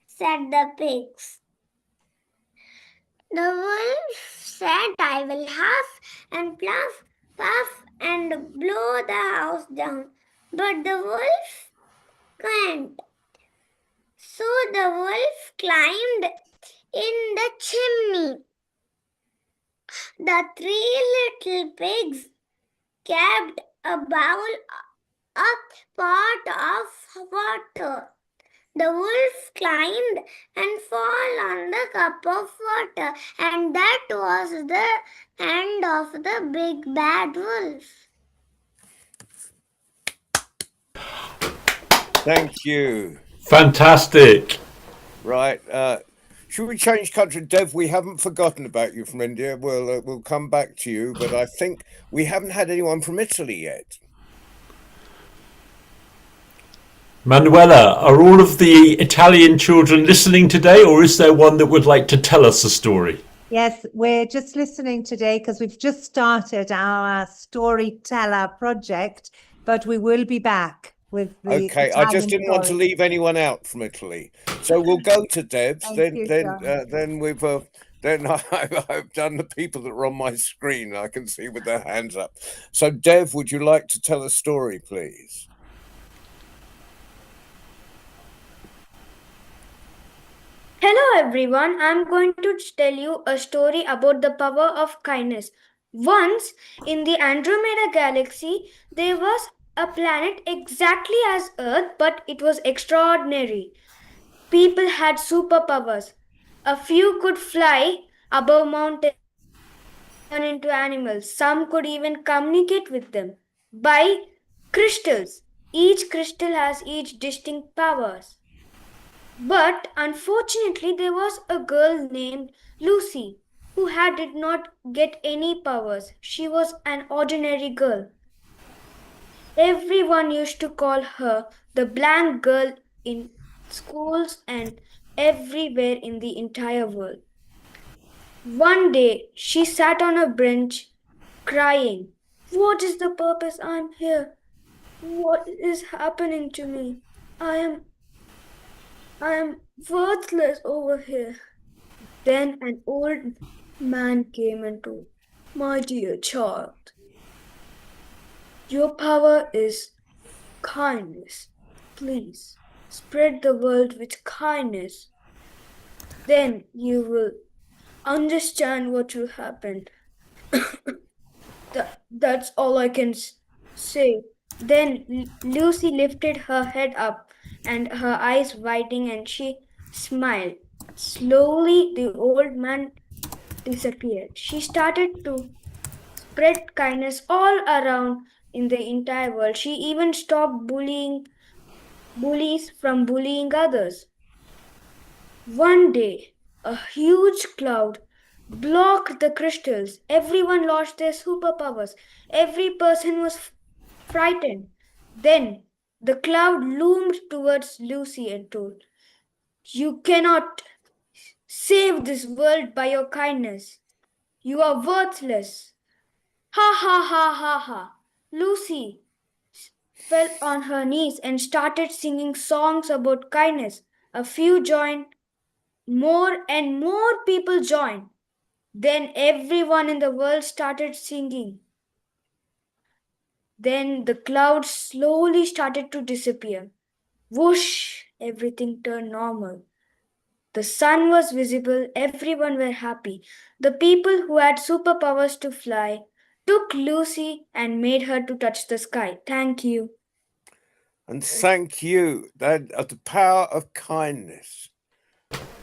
said the pigs. The wolf said, "I will huff and puff and blow the house down." But the wolf can't. So the wolf climbed in the chimney. The 3 little pigs kept a pot of water. The wolf climbed and fell on the cup of water, and that was the end of the big bad wolf. Thank you. Fantastic. Right. Should we change country? Dev, we haven't forgotten about you from India. We'll come back to you, but I think we haven't had anyone from Italy yet. Manuela, are all of the Italian children listening today, or is there one that would like to tell us a story? Yes, we're just listening today because we've just started our storyteller project, but we will be back with the Okay, Italian I just didn't want to leave anyone out from Italy, so we'll go to Deb's. Then I've done the people that are on my screen. I can see with their hands up. So, Dev, would you like to tell a story, please? Hello everyone, I'm going to tell you a story about the power of kindness. Once in the Andromeda galaxy, there was a planet exactly as Earth, but it was extraordinary. People had superpowers. A few could fly above mountains, turn into animals. Some could even communicate with them by crystals. Each crystal has each distinct powers. But unfortunately, there was a girl named Lucy who did not get any powers. She was an ordinary girl. Everyone used to call her the blank girl in schools and everywhere in the entire world. One day, she sat on a bench crying. What is the purpose I'm here? What is happening to me? I am worthless over here. Then an old man came and told, my dear child, your power is kindness. Please spread the world with kindness. Then you will understand what will happen. That's all I can say. Then Lucy lifted her head up and her eyes widening and she smiled. Slowly, the old man disappeared. She started to spread kindness all around in the entire world. She even stopped bullies from bullying others. One day, a huge cloud blocked the crystals. Everyone lost their superpowers. Every person was frightened. Then the cloud loomed towards Lucy and told, you cannot save this world by your kindness. You are worthless. Ha ha ha ha ha. Lucy fell on her knees and started singing songs about kindness. A few joined, more and more people joined. Then everyone in the world started singing. Then the clouds slowly started to disappear. Whoosh! Everything turned normal. The sun was visible, everyone were happy. The people who had superpowers to fly took Lucy and made her to touch the sky. Thank you. And thank you. That the power of kindness.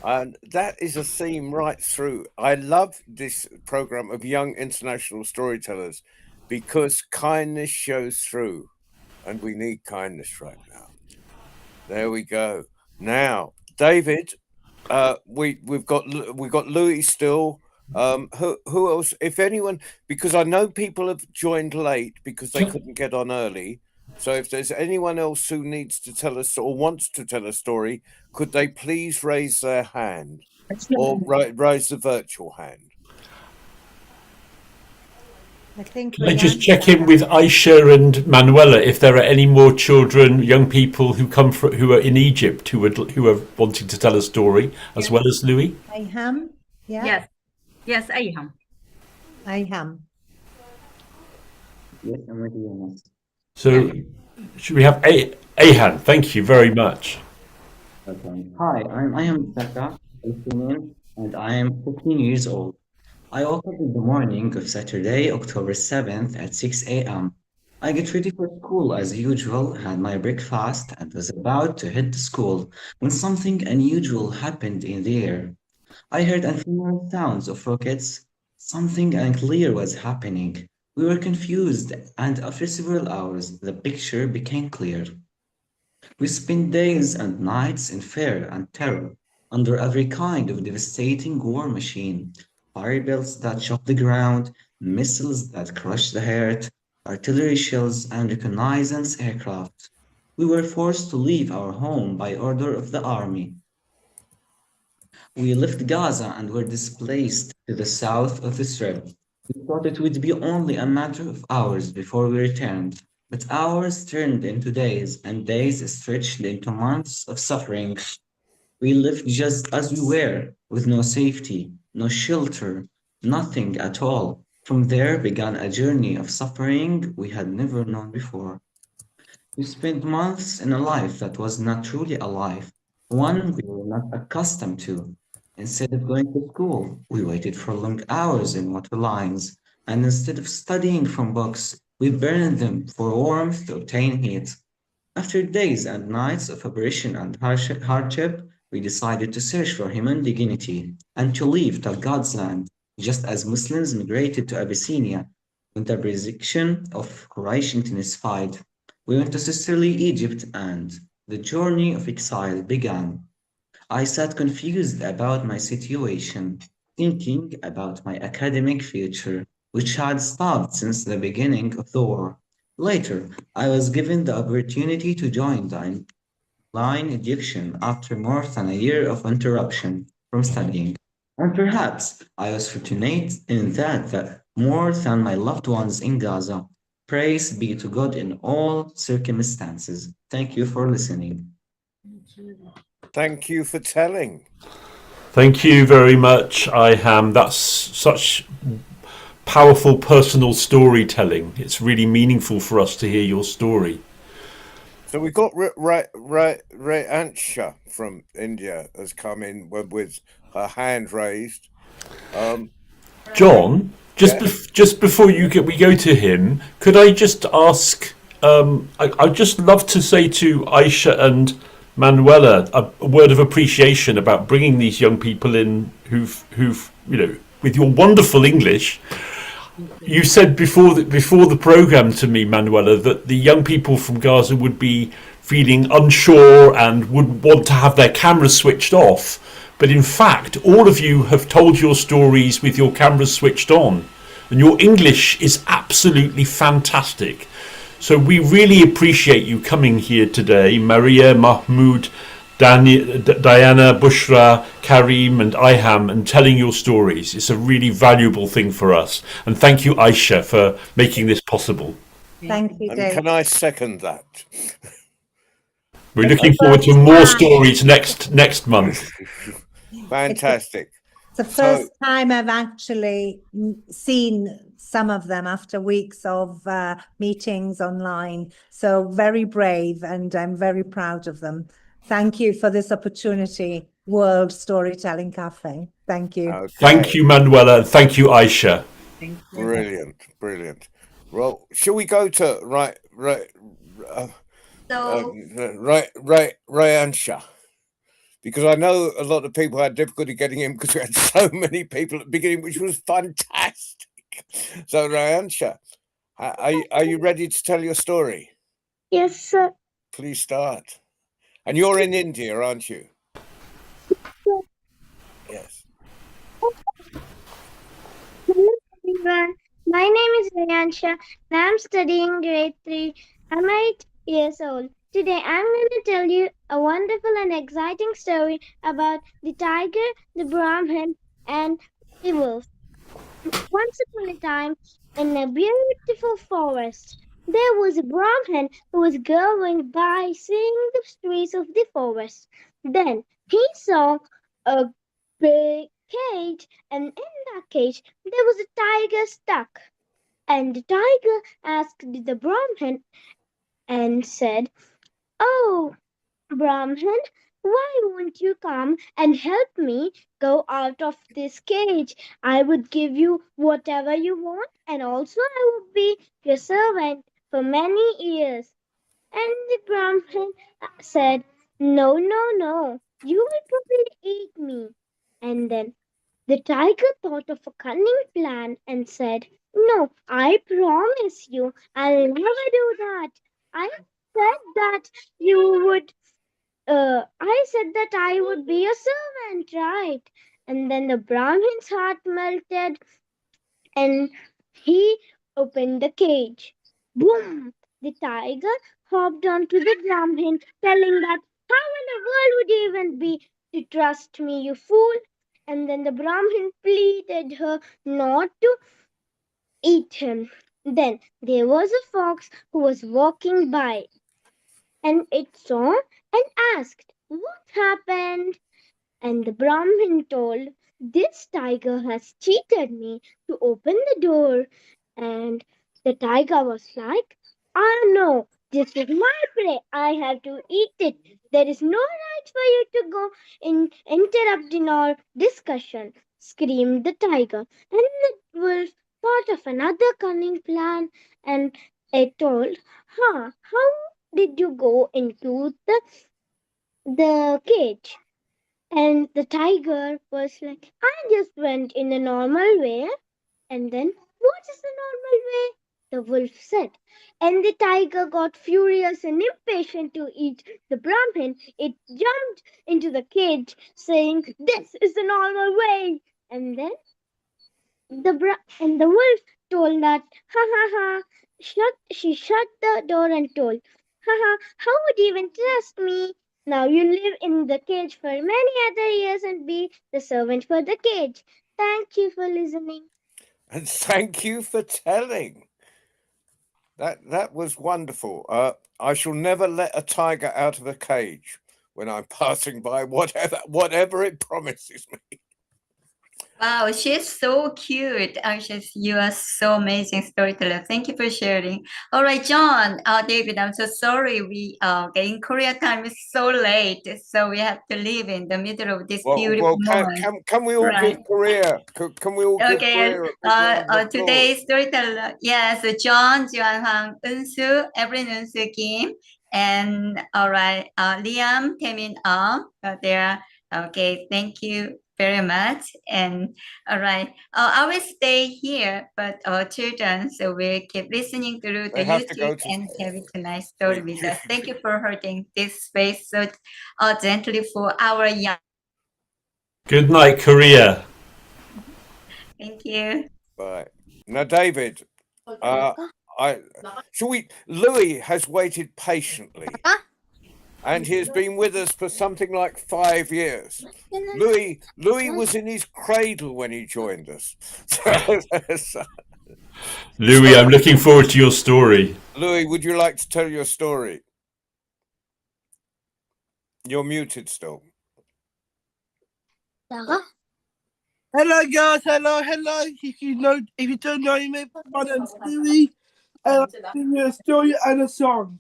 And that is a theme right through. I love this program of young international storytellers because kindness shows through. And we need kindness right now. There we go. Now, David, we've got Louis still. Who else? If anyone, because I know people have joined late because they couldn't get on early. So if there's anyone else who needs to tell us or wants to tell a story, could they please raise their hand or raise the virtual hand? I think Can I just check in with Aisha and Manuela if there are any more children, young people who are in Egypt who are wanting to tell a story, as well as Louis? Ayham? Yeah? Yes, Ayham. Ayham. Yes, I'm ready. Yes. So, should we have Ayhan? Thank you very much. Okay. Hi, I'm Ayham Zaka, Palestinian, and I am 15 years old. I woke up in the morning of Saturday, October 7th at 6 a.m. I get ready for school as usual, had my breakfast, and was about to head to school when something unusual happened in the air. I heard unfamiliar sounds of rockets. Something unclear was happening. We were confused, and after several hours, the picture became clear. We spent days and nights in fear and terror under every kind of devastating war machine. Fire belts that shock the ground, missiles that crush the heart, artillery shells, and reconnaissance aircraft. We were forced to leave our home by order of the army. We left Gaza and were displaced to the south of the Strip. We thought it would be only a matter of hours before we returned, but hours turned into days, and days stretched into months of suffering. We lived just as we were, with no safety, no shelter, nothing at all. From there began a journey of suffering we had never known before. We spent months in a life that was not truly a life, one we were not accustomed to. Instead of going to school, we waited for long hours in water lines, and instead of studying from books, we burned them for warmth to obtain heat. After days and nights of oppression and hardship, we decided to search for human dignity and to leave to God's land, just as Muslims migrated to Abyssinia when the jurisdiction of Quraysh intensified. We went to sisterly Egypt and the journey of exile began. I sat confused about my situation, thinking about my academic future, which had stopped since the beginning of the war. Later, I was given the opportunity to join the line education after more than a year of interruption from studying. And perhaps I was fortunate in that more than my loved ones in Gaza. Praise be to God in all circumstances. Thank you for listening. Thank you for telling. Thank you very much, Iham. That's such powerful personal storytelling. It's really meaningful for us to hear your story. So we've got Reyansha from India has come in with her hand raised. John, just before we go to him, could I just ask? I'd just love to say to Aisha and Manuela a word of appreciation about bringing these young people in who've with your wonderful English. You said before the program to me, Manuela, that the young people from Gaza would be feeling unsure and would want to have their cameras switched off. But in fact, all of you have told your stories with your cameras switched on. And your English is absolutely fantastic. So we really appreciate you coming here today, Maria, Mahmoud, Diana, Bushra, Karim and Iham, and telling your stories. It's a really valuable thing for us. And thank you, Aisha, for making this possible. Thank you, And Dave. can I second that? We're looking forward to more stories next month. Fantastic. It's the first time I've actually seen some of them after weeks of meetings online. So very brave, and I'm very proud of them. Thank you for this opportunity, World Storytelling Cafe. Thank you. Okay. Thank you, Manuela, and thank you, Aisha. Brilliant. Well, shall we go to Reyansha? Because I know a lot of people had difficulty getting in because we had so many people at the beginning, which was fantastic. So, Reyansha, are you ready to tell your story? Yes, sir. Please start. And you're in India, aren't you? Yes. Hello, everyone. My name is Reyansha, and I'm studying grade 3. I'm 8 years old. Today, I'm going to tell you a wonderful and exciting story about the tiger, the Brahmin, and the wolf. Once upon a time, in a beautiful forest, there was a Brahmin who was going by seeing the trees of the forest. Then he saw a big cage, and in that cage there was a tiger stuck. And the tiger asked the Brahmin and said, "Oh, Brahmin, why won't you come and help me go out of this cage? I would give you whatever you want, and also I would be your servant for many years." And the Brahmin said, "No, you will probably eat me." And then the tiger thought of a cunning plan and said, "No, I promise you, I'll never do that. I said that I would be your servant, right?" And then the Brahmin's heart melted and he opened the cage. Boom! The tiger hopped onto the Brahmin, telling that, "How in the world would you even be to trust me, you fool?" And then the Brahmin pleaded her not to eat him. Then there was a fox who was walking by, and it saw and asked, "What happened?" And the Brahmin told, "This tiger has cheated me to open the door." And the tiger was like, "Ah, no, this is my prey. I have to eat it. There is no right for you to go in interrupting our discussion," screamed the tiger. And the wolf thought of another cunning plan, and it told, "How did you go into the cage?" And the tiger was like, "I just went in a normal way." And then, "What is the normal way?" the wolf said. And the tiger got furious and impatient to eat the Brahmin. It jumped into the cage, saying, "This is the normal way." And then the wolf told that, ha ha ha. She shut the door and told, ha ha, how would you even trust me? Now you live in the cage for many other years and be the servant for the cage. Thank you for listening. And thank you for telling. That was wonderful. I shall never let a tiger out of a cage when I'm passing by, whatever it promises me. Wow, she's so cute. Actually, you are so amazing storyteller. Thank you for sharing. All right, John, David, I'm so sorry. We in Korea time is so late, so we have to leave in the middle of this beautiful moment. Can we all give Korea? Can we all give Okay, Korea? today's storyteller, yes, John, Jianhang, Eunsu, Evelyn, Eunsu, Kim, and all right, Liam, Taemin, there. Okay, thank you very much. And all right, I will stay here, but children, so we keep listening through the YouTube and having tonight's story with us. Thank you for holding this space so gently for our young. Good night, Korea. Thank you. Bye. Now, David, Louis has waited patiently. And he has been with us for something like 5 years. Louis was in his cradle when he joined us. Louis, I'm looking forward to your story. Louis, would you like to tell your story? You're muted still. Hello guys, hello. If you don't know me, my name's Louis, and I'm singing a story and a song.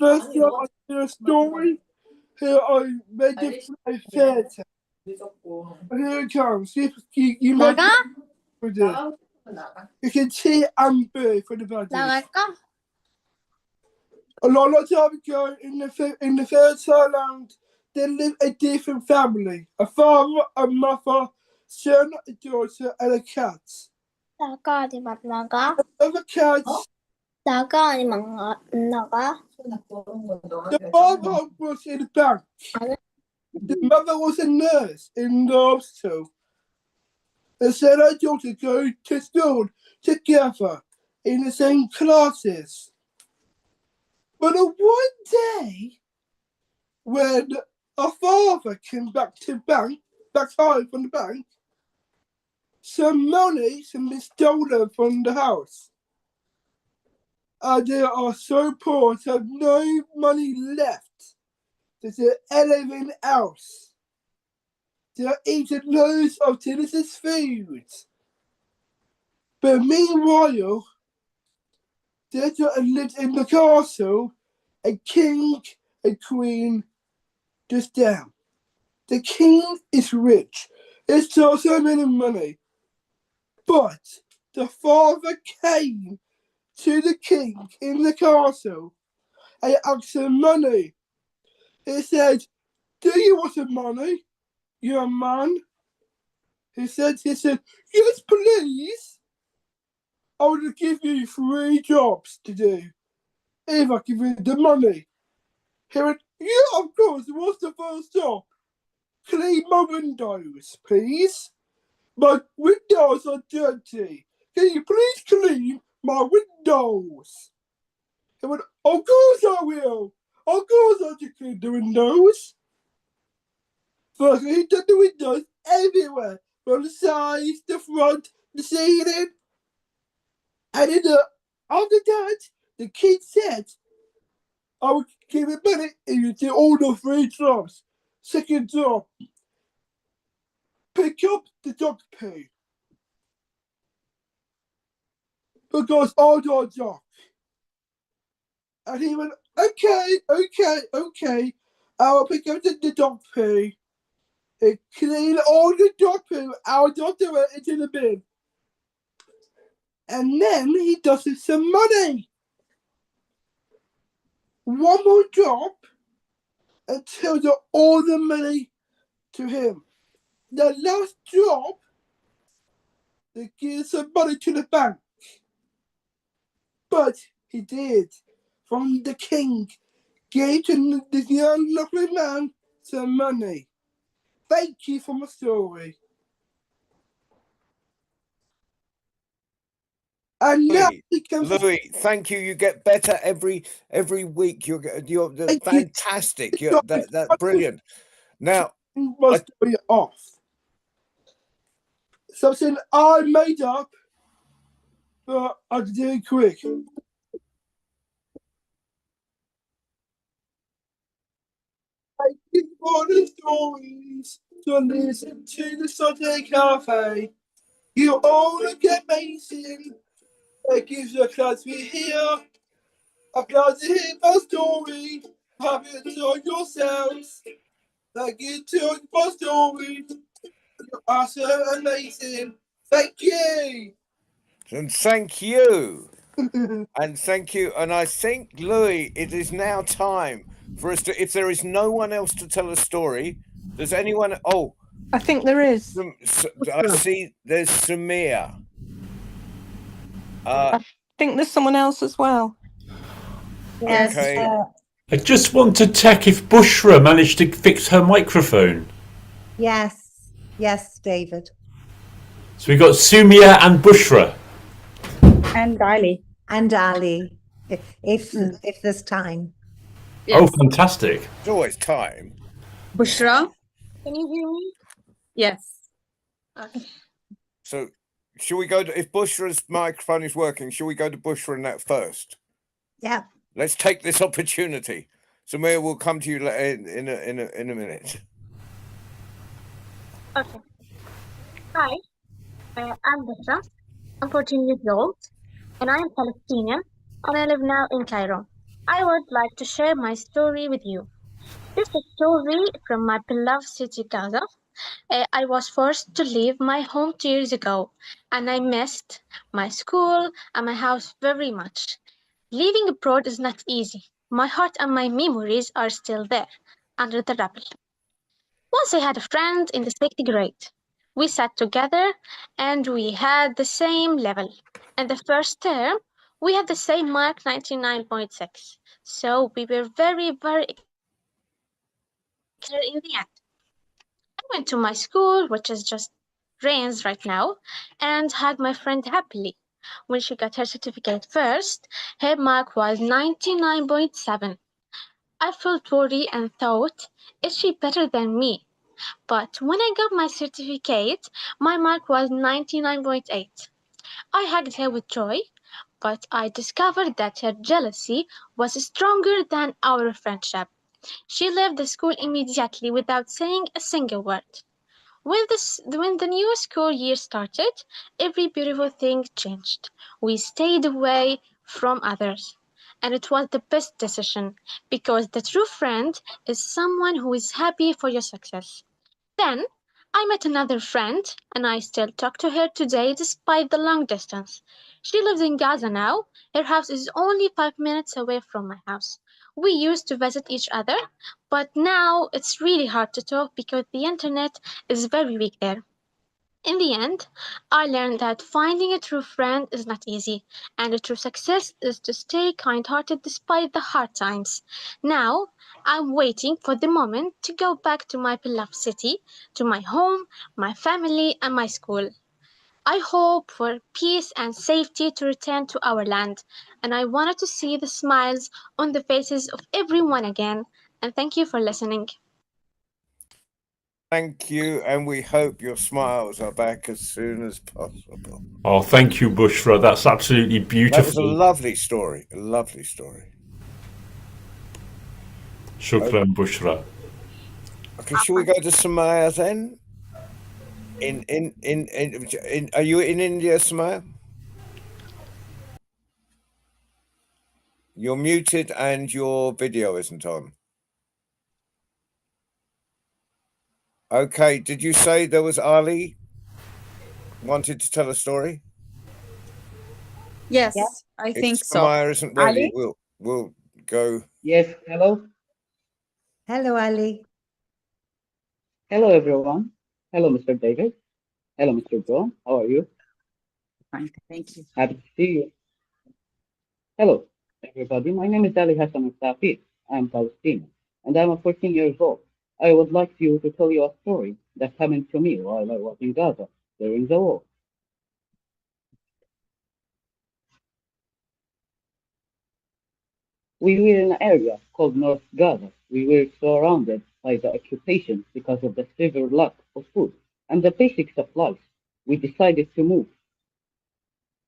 First up, I'll do a story. Here I made it for a theatre. And here it comes. You might with this. You can see Amber for the budget. A long time ago in the fertile land, there lived a different family. A father, a mother, son, a daughter, and a cat. Another cat. The father was in the bank. The mother was a nurse in the hospital. The son and daughter go to school together in the same classes. But on one day, when a father came back home from the bank, some money been stolen from the house. And they are so poor to have no money left to do anything else. They are eating loads of delicious food. But meanwhile, there lived in the castle a king and queen just down. The king is rich. It's also many money. But the father came to the king in the castle and asked for money. He said, "Do you want some money, young man?" He said, "Yes, please. I will give you 3 jobs to do if I give you the money." He went, "Yeah, of course. What's the first job?" "Clean my windows, please. My windows are dirty. Can you please clean my windows?" He went, "Of course I will. Of course I can clean the windows." First, he did the windows everywhere, from the sides, the front, the ceiling. And after that, the king said, "I will give you money if you do all the 3 jobs. Second job, pick up the dog poo. Because I got a dog." And he went, okay. I will pick up the dog poo and clean all the dog poo out of into the bin. And then he does it some money. One more job until all the money to him. The last job, they give some money to the bank. But he did. From the king, gave to this young lovely man some money. Thank you for my story. And now he comes. Louis, thank you. You get better every week. You're fantastic. That's brilliant. Now, my story off. Something I made up, but I did it quick. I keep all the stories to listen to the Sunday Cafe. You all look amazing. That gives you a class we hear. I'm glad to hear my story. Have it on yourselves. Like you told my story. You are so amazing. Thank you. And thank you. And thank you. And I think, Louis, it is now time for us to, if there is no one else to tell a story, does anyone? Oh, I think there is. I see there's Samir. I think there's someone else as well. Yes. Okay. I just want to check if Bushra managed to fix her microphone. Yes. Yes, David. So we got Sumia and Bushra. And Ali. And Ali, if there's time. Yes. Oh, fantastic. There's always time. Bushra? Can you hear me? Yes. Okay. So, should we go to, if Bushra's microphone is working, should we go to Bushra and that first? Yeah. Let's take this opportunity. Samir will come to you in a minute. Okay. Hi, I'm Bushra. I'm 14 years old, and I am Palestinian, and I live now in Cairo. I would like to share my story with you. This is a story from my beloved city, Gaza. I was forced to leave my home 2 years ago, and I missed my school and my house very much. Living abroad is not easy. My heart and my memories are still there, under the rubble. Once I had a friend in the 6th grade. We sat together and we had the same level. In the first term, we had the same mark, 99.6. So we were very, very excited in the end. I went to my school, which is just rains right now, and hugged my friend happily. When she got her certificate first, her mark was 99.7. I felt worried and thought, is she better than me? But when I got my certificate, my mark was 99.8. I hugged her with joy, but I discovered that her jealousy was stronger than our friendship. She left the school immediately without saying a single word. When the new school year started, every beautiful thing changed. We stayed away from others. And it was the best decision, because the true friend is someone who is happy for your success. Then I met another friend, and I still talk to her today despite the long distance. She lives in Gaza now. Her house is only 5 minutes away from my house. We used to visit each other, but now it's really hard to talk because the internet is very weak there. In the end, I learned that finding a true friend is not easy, and a true success is to stay kind-hearted despite the hard times. Now, I'm waiting for the moment to go back to my beloved city, to my home, my family, and my school. I hope for peace and safety to return to our land, and I wanted to see the smiles on the faces of everyone again. And thank you for listening. Thank you, and we hope your smiles are back as soon as possible. Oh, thank you, Bushra. That's absolutely beautiful. That was a lovely story. A lovely story. Shukran, Bushra. Okay, shall we go to Samaya then? Are you in India, Samaya? You're muted and your video isn't on. Okay, did you say there was Ali wanted to tell a story? Yes, I think so. Samaya isn't ready. Ali? We'll go. Yes, hello. Hello, Ali. Hello, everyone. Hello, Mr. David. Hello, Mr. Brown. How are you? Fine, thank you. Happy to see you. Hello, everybody. My name is Ali Hassan Al-Safir. I'm Palestinian, and I'm 14 years old. I would like to tell you a story that happened to me while I was in Gaza during the war. We were in an area called North Gaza. We were surrounded by the occupation because of the severe lack of food and the basic supplies. We decided to move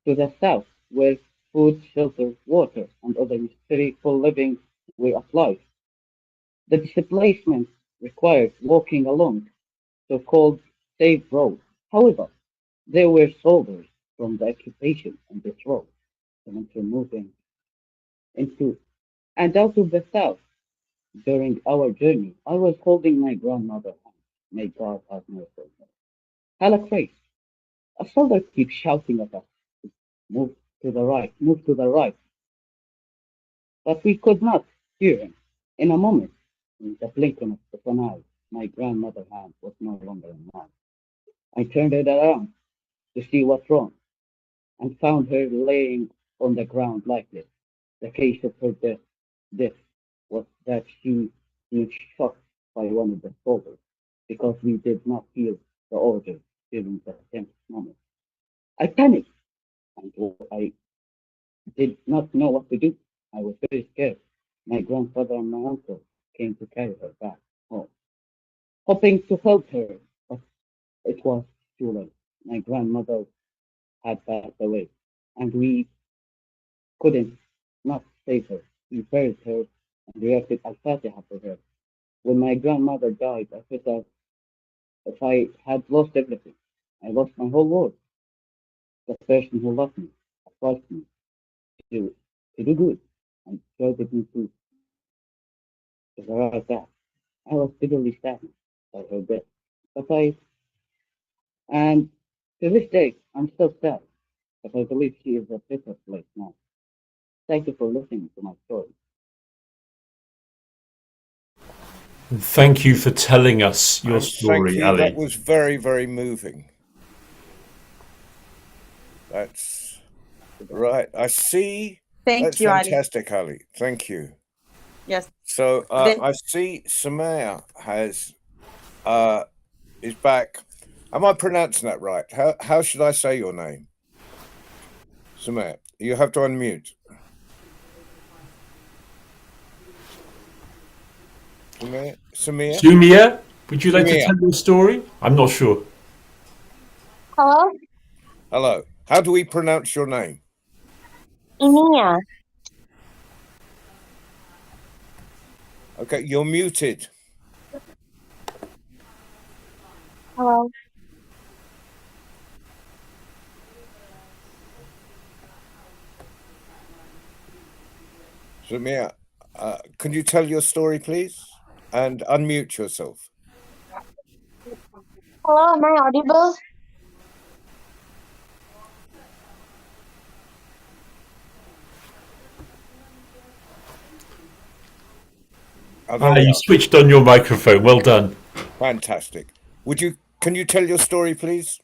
to the south, where food, shelter, water, and other necessary for living were applied. The displacement required walking along so-called safe roads. However, there were soldiers from the occupation on this road, and moving into and out of the south. During our journey, I was holding my grandmother's hand. May God have mercy on her. Hala Grace, a soldier keeps shouting at us, move to the right, move to the right. But we could not hear him. In a moment, in the blinking of an eye, my grandmother's hand was no longer in mine. I turned it around to see what's wrong and found her laying on the ground lifeless. The case of her death was that she was shot by one of the soldiers because we did not hear the order during the tense moment. I panicked and I did not know what to do. I was very scared. My grandfather and my uncle came to carry her back home, hoping to help her, but it was too late. My grandmother had passed away, and we couldn't not save her. We buried her and directed Al-Fatiha for her. When my grandmother died, I felt as if I had lost everything. I lost my whole world. The person who loved me, advised me to do good, and guided me to the right path. I was bitterly saddened by her death. And to this day, I'm still sad, but I believe she is a better place now. Thank you for listening to my story. Thank you for telling us your And story, thank you. Ali. That was very, very moving. That's right. I see. Thank you, Ali. Fantastic, Ali. Thank you. Yes. So I see Samaya is back. Am I pronouncing that right? How should I say your name? Samaya, you have to unmute. Sumia, would you like to tell your story? I'm not sure. Hello? Hello. How do we pronounce your name? Inia. Okay, you're muted. Hello? Samia, can you tell your story, please? And unmute yourself. Hello, am I audible? You switched on your microphone. Well done. Fantastic. Can you tell your story, please?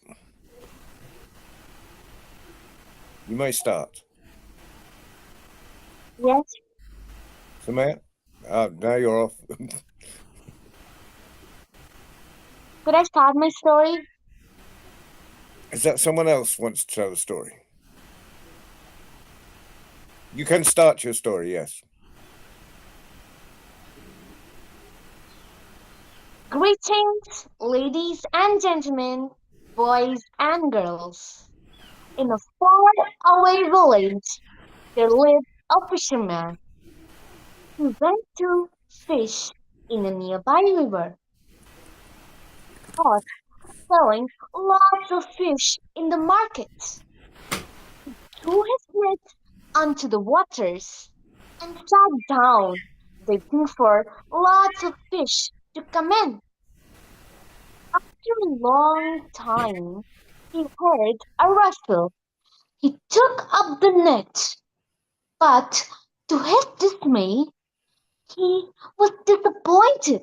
You may start. Yes. Samaya? Now you're off. Could I start my story? Is that someone else wants to tell the story? You can start your story, yes. Greetings, ladies and gentlemen, boys and girls. In a far-away village, there lived a fisherman who went to fish in a nearby river. He thought selling lots of fish in the market. He threw his net onto the waters and sat down, waiting for lots of fish to come in. After a long time, he heard a rustle. He took up the net, but to his dismay, he was disappointed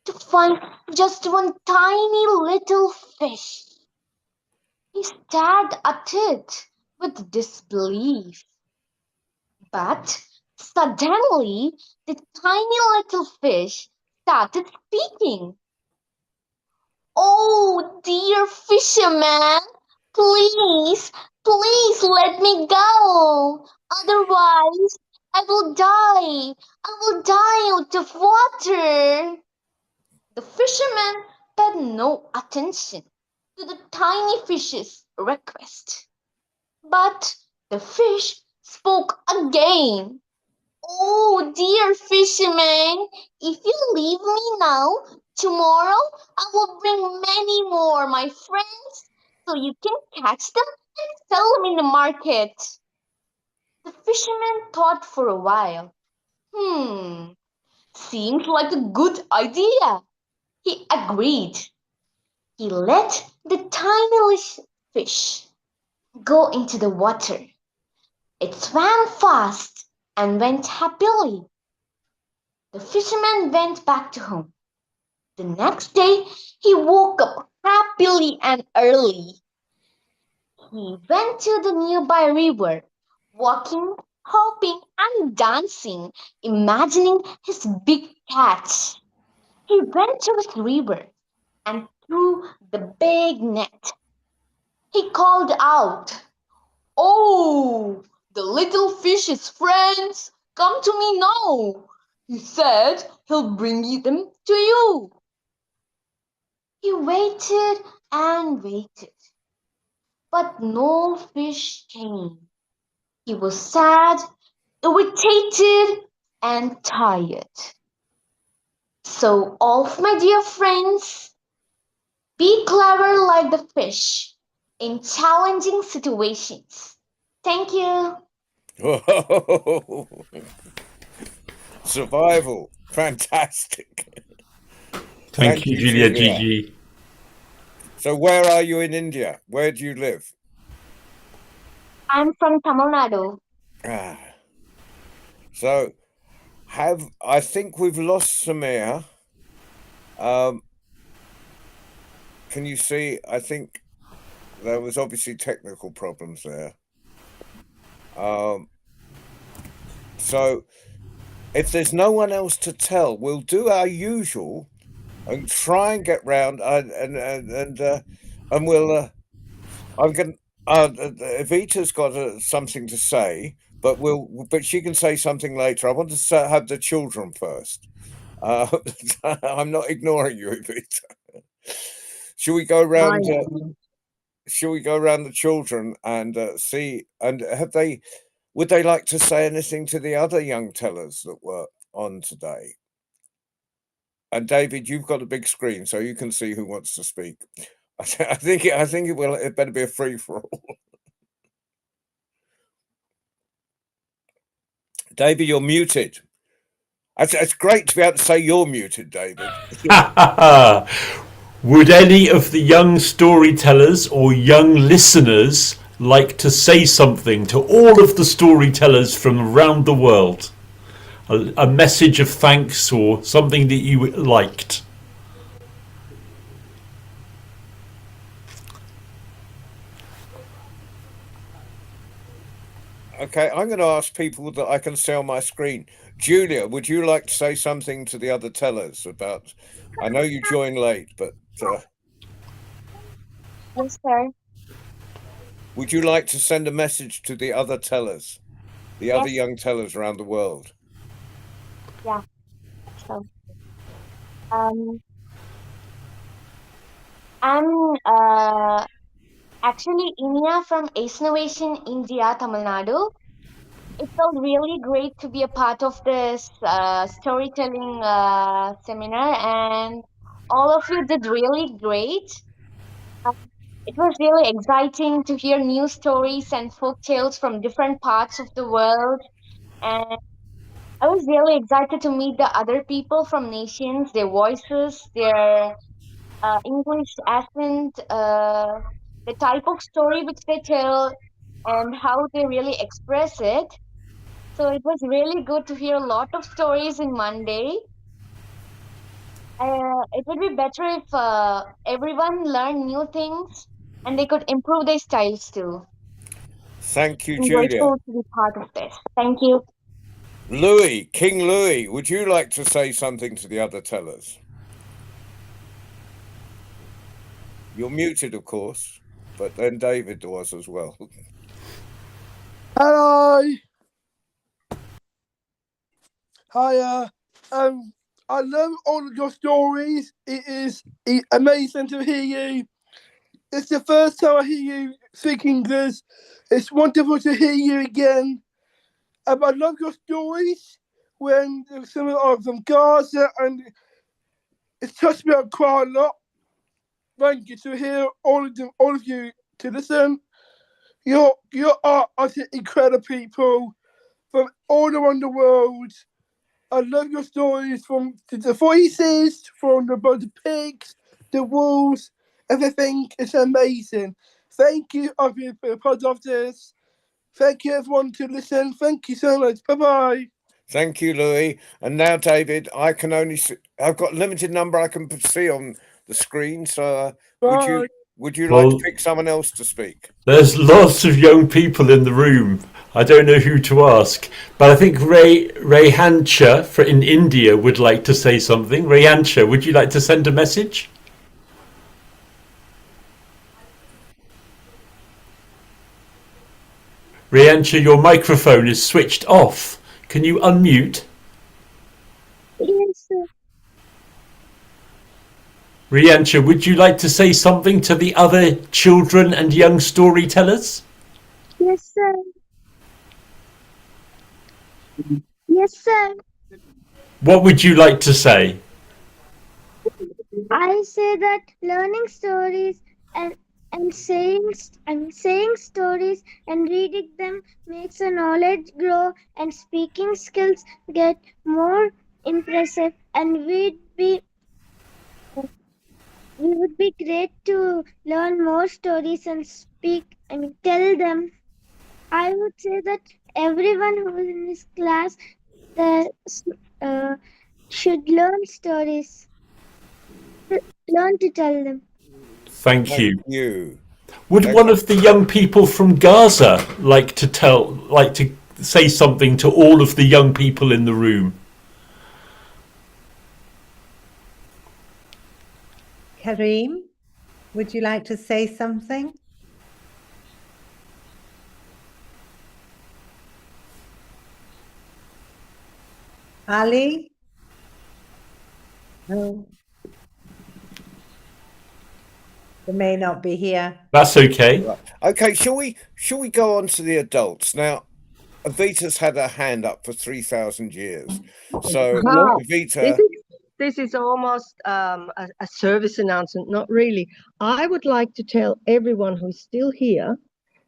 to find just one tiny little fish. He stared at it with disbelief. But suddenly, the tiny little fish started speaking. "Oh, dear fisherman, please let me go. Otherwise, I will die. I will die out of water. The fisherman paid no attention to the tiny fish's request. But the fish spoke again. Oh, dear fisherman, if you leave me now, tomorrow I will bring many more, my friends, so you can catch them and sell them in the market. The fisherman thought for a while. Seems like a good idea. He agreed. He let the tiny little fish go into the water. It swam fast and went happily. The fisherman went back to home. The next day, he woke up happily and early. He went to the nearby river, walking, hopping, and dancing, imagining his big catch. He went to the river and threw the big net. He called out, "Oh, the little fish's friends, come to me now. He said he'll bring them to you." He waited and waited, but no fish came. He was sad, irritated, and tired. So, all of my dear friends, be clever like the fish in challenging situations. Thank you. Survival. Fantastic. Thank you, Julia Gigi. So where are you in India? Where do you live? I'm from Tamil Nadu. So I think we've lost Samir. Can you see? I think there was obviously technical problems there. So if there's no one else to tell, we'll do our usual and try and get round and we'll I'm going Evita's got something to say, but she can say something later. I want to have the children first. I'm not ignoring you, Evita. Should we go around? Shall we go around the children and see? And would they like to say anything to the other young tellers that were on today? And David, you've got a big screen, so you can see who wants to speak. I think it better be a free for all. David, you're muted. It's great to be able to say you're muted, David. Would any of the young storytellers or young listeners like to say something to all of the storytellers from around the world? A message of thanks or something that you liked? Okay, I'm going to ask people that I can see on my screen. Julia, would you like to say something to the other tellers about? I know you joined late, but yes, sir. Would you like to send a message to the other tellers, the other young tellers around the world? Yeah. So, I'm actually Inia from Ace Innovation India, Tamil Nadu. It felt really great to be a part of this storytelling seminar, and all of you did really great. It was really exciting to hear new stories and folk tales from different parts of the world, and I was really excited to meet the other people from nations, their voices, their English accent, the type of story which they tell, and how they really express it. So it was really good to hear a lot of stories in one day. It would be better if everyone learned new things and they could improve their styles too. Thank you, I'm Julia. grateful to be part of this. Thank you. Louis, King Louis, would you like to say something to the other tellers? You're muted, of course, but then David was as well. Hello. Hi, I love all of your stories. It is amazing to hear you. It's the first time I hear you speak English. It's wonderful to hear you again. I love your stories when some are from Gaza, and it's touched me up quite a lot. Thank you to hear all of you to listen. You are incredible people from all around the world. I love your stories from the voices, from the pigs, the wolves, everything. It's amazing. Thank you for being a part of this. Thank you everyone to listen. Thank you so much. Bye bye. Thank you, Louis. And now, David, I can only see, I've got a limited number I can see on the screen. So would you like to pick someone else to speak? There's lots of young people in the room. I don't know who to ask, but I think Rehancha in India would like to say something. Rehancha, would you like to send a message? Rehancha, your microphone is switched off. Can you unmute? Yes, sir. Rehancha, would you like to say something to the other children and young storytellers? Yes, sir. Yes, sir. What would you like to say? I say that learning stories and saying stories and reading them makes our knowledge grow and speaking skills get more impressive, and we would be great to learn more stories and tell them. I would say that everyone who is in this class should learn stories. Learn to tell them. Thank you. Would Thank one of the young people from Gaza like to say something to all of the young people in the room? Kareem, would you like to say something? Ali? No. They may not be here. That's okay. Okay, shall we go on to the adults now? Evita's had her hand up for 3,000 years. So Evita, this is almost a service announcement. Not really. I would like to tell everyone who's still here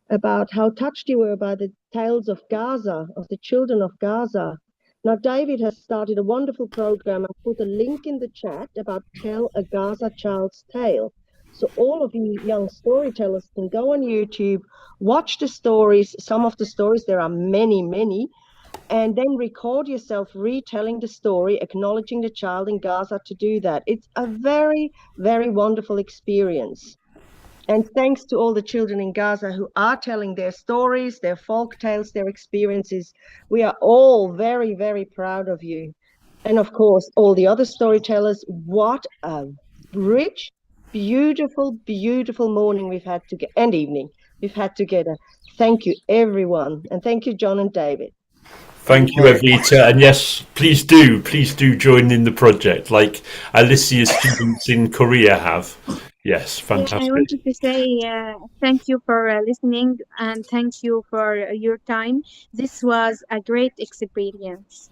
about how touched you were by the tales of Gaza, of the children of Gaza. Now, David has started a wonderful program. I put a link in the chat about Tell a Gaza Child's Tale. So all of you young storytellers can go on YouTube, watch the stories, some of the stories, there are many, many, and then record yourself retelling the story, acknowledging the child in Gaza to do that. It's a very, very wonderful experience. And thanks to all the children in Gaza who are telling their stories, their folk tales, their experiences. We are all very, very proud of you. And of course, all the other storytellers, what a rich, beautiful, beautiful morning we've had together, and evening we've had together. Thank you, everyone. And thank you, John and David. Thank you, Evita. And yes, please do join in the project like Alicia's students in Korea have. Yes, fantastic. I wanted to say thank you for listening and thank you for your time. This was a great experience.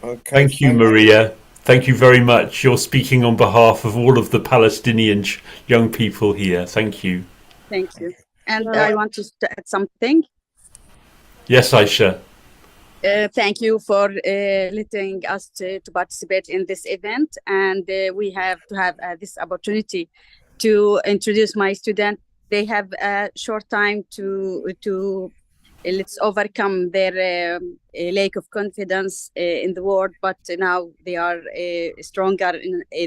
Okay, thank you, Maria. Thank you very much. You're speaking on behalf of all of the Palestinian young people here. Thank you. Thank you. And I want to add something. Yes, Aisha. Thank you for letting us to participate in this event, and we have to have this opportunity to introduce my student. They have a short time to let's overcome their lack of confidence in the world, but now they are stronger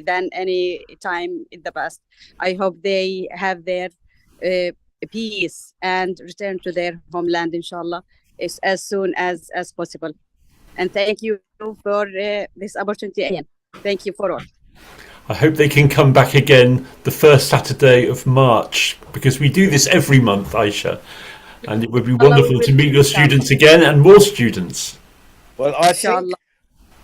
than any time in the past. I hope they have their peace and return to their homeland, inshallah, as soon as possible. And thank you for this opportunity again. Thank you for all. I hope they can come back again the first Saturday of March, because we do this every month, Aisha, and it would be wonderful to meet your students again and more students. Well, I think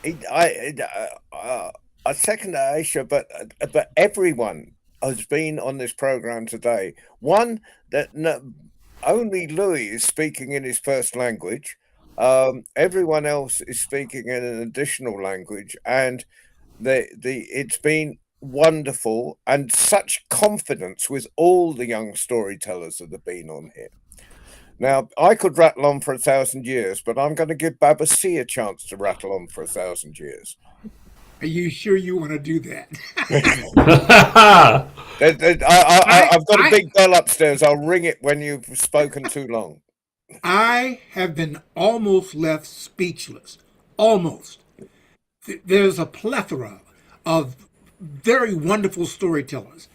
I second Aisha, but everyone has been on this program today. One that only Louis is speaking in his first language. Everyone else is speaking in an additional language, and it's been wonderful and such confidence with all the young storytellers that have been on here. Now, I could rattle on for 1,000 years, but I'm going to give Baba C a chance to rattle on for 1,000 years. Are you sure you want to do that? I've got a big bell upstairs. I'll ring it when you've spoken too long. I have been almost left speechless. Almost. There's a plethora of very wonderful storytellers.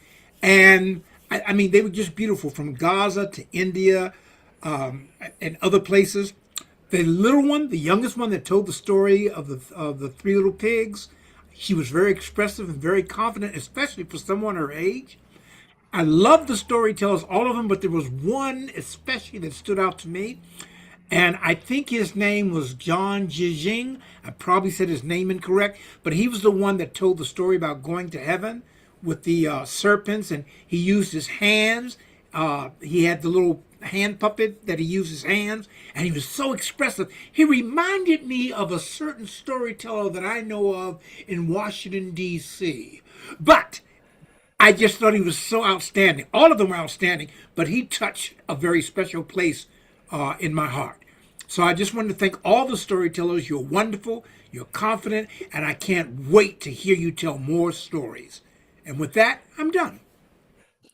And I mean, they were just beautiful, from Gaza to India and other places. The little one, the youngest one that told the story of the three little pigs, she was very expressive and very confident, especially for someone her age. I love the storytellers, all of them, but there was one especially that stood out to me. And I think his name was John Jijing. I probably said his name incorrect, but he was the one that told the story about going to heaven with the serpents, and he used his hands. He had the little hand puppet that he used his hands, and he was so expressive. He reminded me of a certain storyteller that I know of in Washington, D.C. But I just thought he was so outstanding. All of them were outstanding, but he touched a very special place in my heart. So I just wanted to thank all the storytellers. You're wonderful, you're confident, and I can't wait to hear you tell more stories. And with that, I'm done.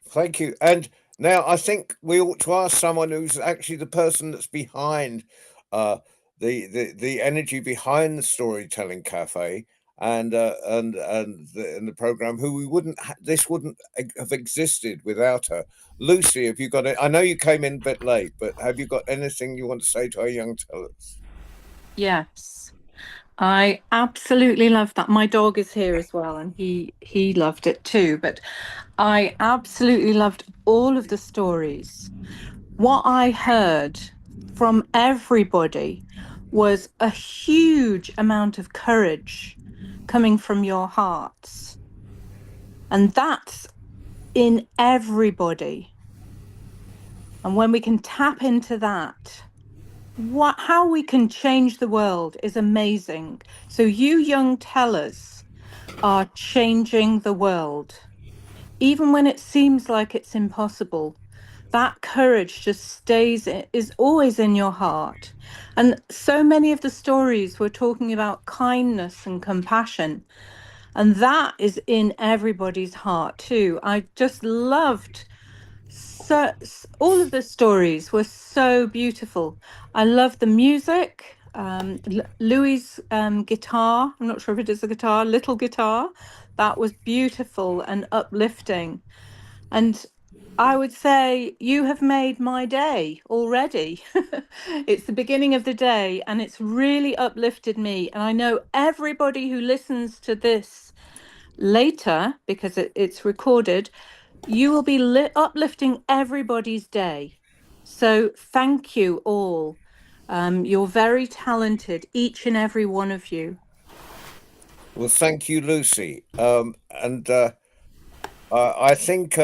Thank you. And now I think we ought to ask someone who's actually the person that's behind the energy behind the Storytelling Cafe and the program, who we wouldn't this wouldn't have existed without her. Lucy, have you got it? I know you came in a bit late, but have you got anything you want to say to our young tellers? Yes, I absolutely love that. My dog is here as well, and he loved it too. But I absolutely loved all of the stories. What I heard from everybody was a huge amount of courage coming from your hearts. And that's in everybody. And when we can tap into that, how we can change the world is amazing. So you young tellers are changing the world. Even when it seems like it's impossible, that courage just is always in your heart. And so many of the stories were talking about kindness and compassion. And that is in everybody's heart too. I just loved all of the stories were so beautiful. I love the music. Louis' guitar, I'm not sure if it is a guitar, little guitar, that was beautiful and uplifting. And I would say you have made my day already. It's the beginning of the day, and it's really uplifted me. And I know everybody who listens to this later, because it's recorded, you will be uplifting everybody's day. So thank you all. You're very talented, each and every one of you. Well, thank you, Lucy. I think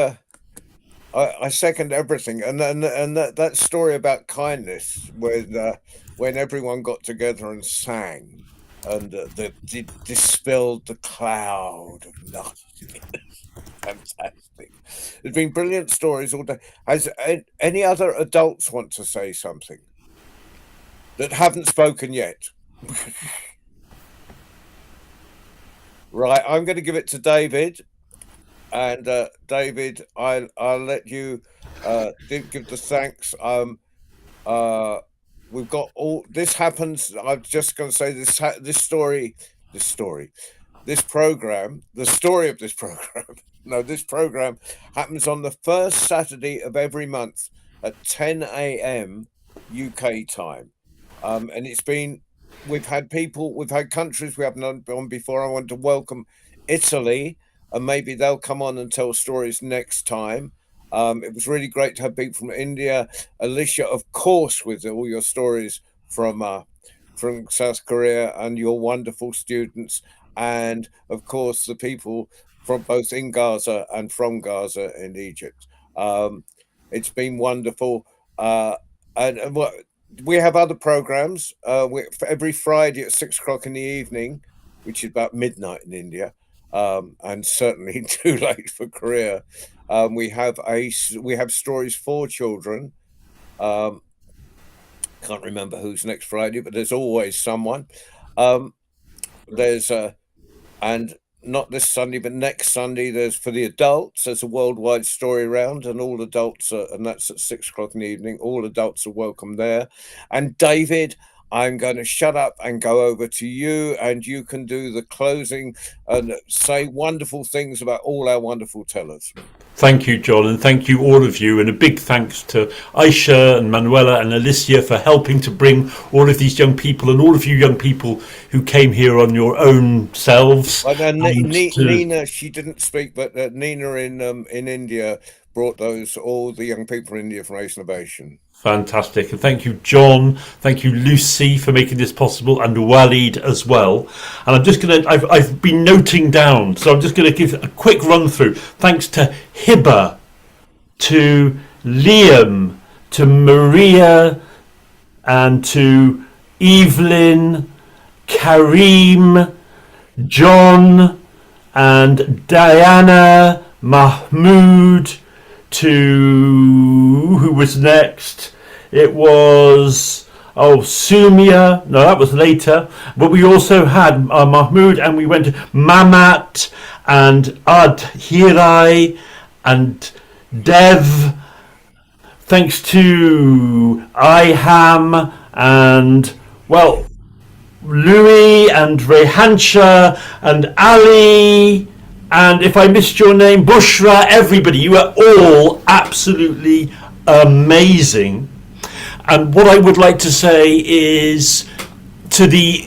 I second everything. And that story about kindness, when everyone got together and sang, and dispelled the cloud of nothingness. Fantastic. There's been brilliant stories all day. Has any other adults want to say something that haven't spoken yet? Right, I'm going to give it to David. And David, I'll let you give the thanks. We've got all this happens. I'm just going to say this program, the story of this program. No, this program happens on the first Saturday of every month at 10 a.m. UK time. And we've had countries we haven't on before. I want to welcome Italy, and maybe they'll come on and tell stories next time. It was really great to have people from India. Alicia, of course, with all your stories from from South Korea and your wonderful students, and of course the people from both in Gaza and from Gaza in Egypt. It's been wonderful, and what we have other programs. Every Friday at 6 o'clock in the evening, which is about midnight in India, and certainly too late for Korea. We have stories for children. Can't remember who's next Friday, but there's always someone. And not this Sunday, but next Sunday, there's for the adults, there's a worldwide story round, and all adults and that's at 6 o'clock in the evening. All adults are welcome there. And David, I'm going to shut up and go over to you, and you can do the closing and say wonderful things about all our wonderful tellers. Thank you, John, and thank you, all of you, and a big thanks to Aisha and Manuela and Alicia for helping to bring all of these young people and all of you young people who came here on your own selves. Nina, she didn't speak, but Nina in India brought all the young people in India from Ace Innovation. Fantastic. And thank you, John. Thank you, Lucy, for making this possible, and Walid as well. And I'm just going to, I've been noting down, so I'm just going to give a quick run through. Thanks to Hiba, to Liam, to Maria, and to Evelyn, Kareem, John, and Diana, Mahmood, to who was next? It was Sumia. No, that was later. But we also had Mahmood, and we went to Mamat and Ad Hirai and Dev. Thanks to Iham and Louis and Rehansha and Ali. And if I missed your name, Bushra, everybody, you are all absolutely amazing. And what I would like to say is to the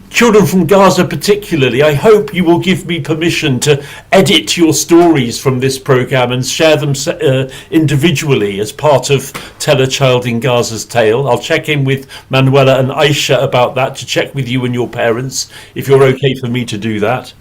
children from Gaza particularly, I hope you will give me permission to edit your stories from this program and share them individually as part of Tell a Child in Gaza's Tale. I'll check in with Manuela and Aisha about that, to check with you and your parents if you're okay for me to do that.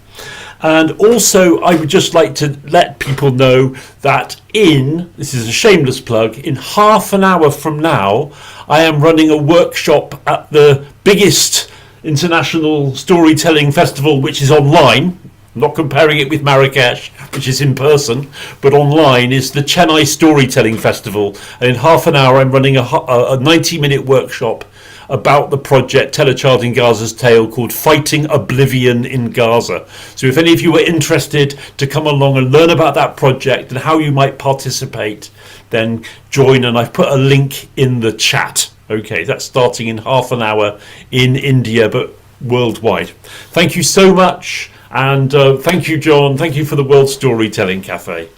And also, I would just like to let people know that this is a shameless plug, in half an hour from now, I am running a workshop at the biggest international storytelling festival, which is online. I'm not comparing it with Marrakesh, which is in person, but online is the Chennai Storytelling Festival. And in half an hour, I'm running a 90-minute workshop about the project Tell a Child in Gaza's Tale, called Fighting Oblivion in Gaza. So if any of you are interested to come along and learn about that project and how you might participate, then join, and I've put a link in the chat. Okay, that's starting in half an hour in India, but worldwide. Thank you so much, and thank you, John. Thank you for the World Storytelling Cafe.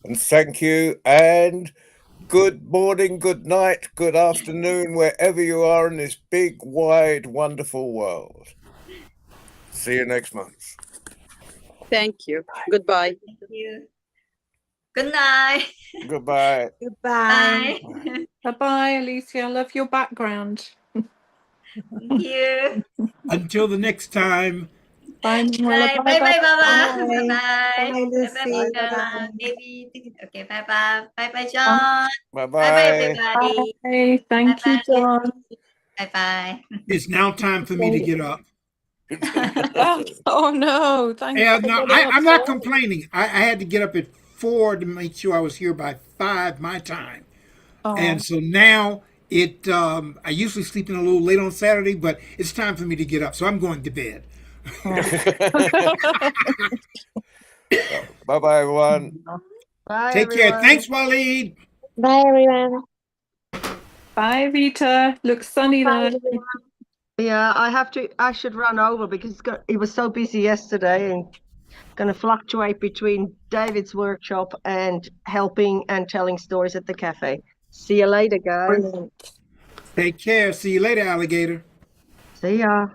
And thank you, and good morning, good night, good afternoon, wherever you are in this big, wide, wonderful world. See you next month. Thank you. Goodbye. Thank you. Good night. Goodbye. Goodbye. Bye. Bye-bye, Alicia. I love your background. Thank you. Until the next time. Bye, Manuela. Bye, bye, Baba. Bye. Bye, bye. Bye, Lucy. Bye-bye. Baby. Okay, bye, bye. Bye, bye, John. Bye, Bye, bye, everybody. Bye. Thank you, John. Bye, bye. It's now time for me to get up. Oh no! I'm not complaining. I had to get up at 4 to make sure I was here by 5 my time, and so now I usually sleep in a little late on Saturday, but it's time for me to get up, so I'm going to bed. Bye, everyone. Bye, Take care. Thanks, Walid. Bye, everyone. Bye, Rita. Looks sunny there. Yeah, I should run over because it was so busy yesterday, and going to fluctuate between David's workshop and helping and telling stories at the cafe. See you later, guys. Take care. See you later, alligator. See ya.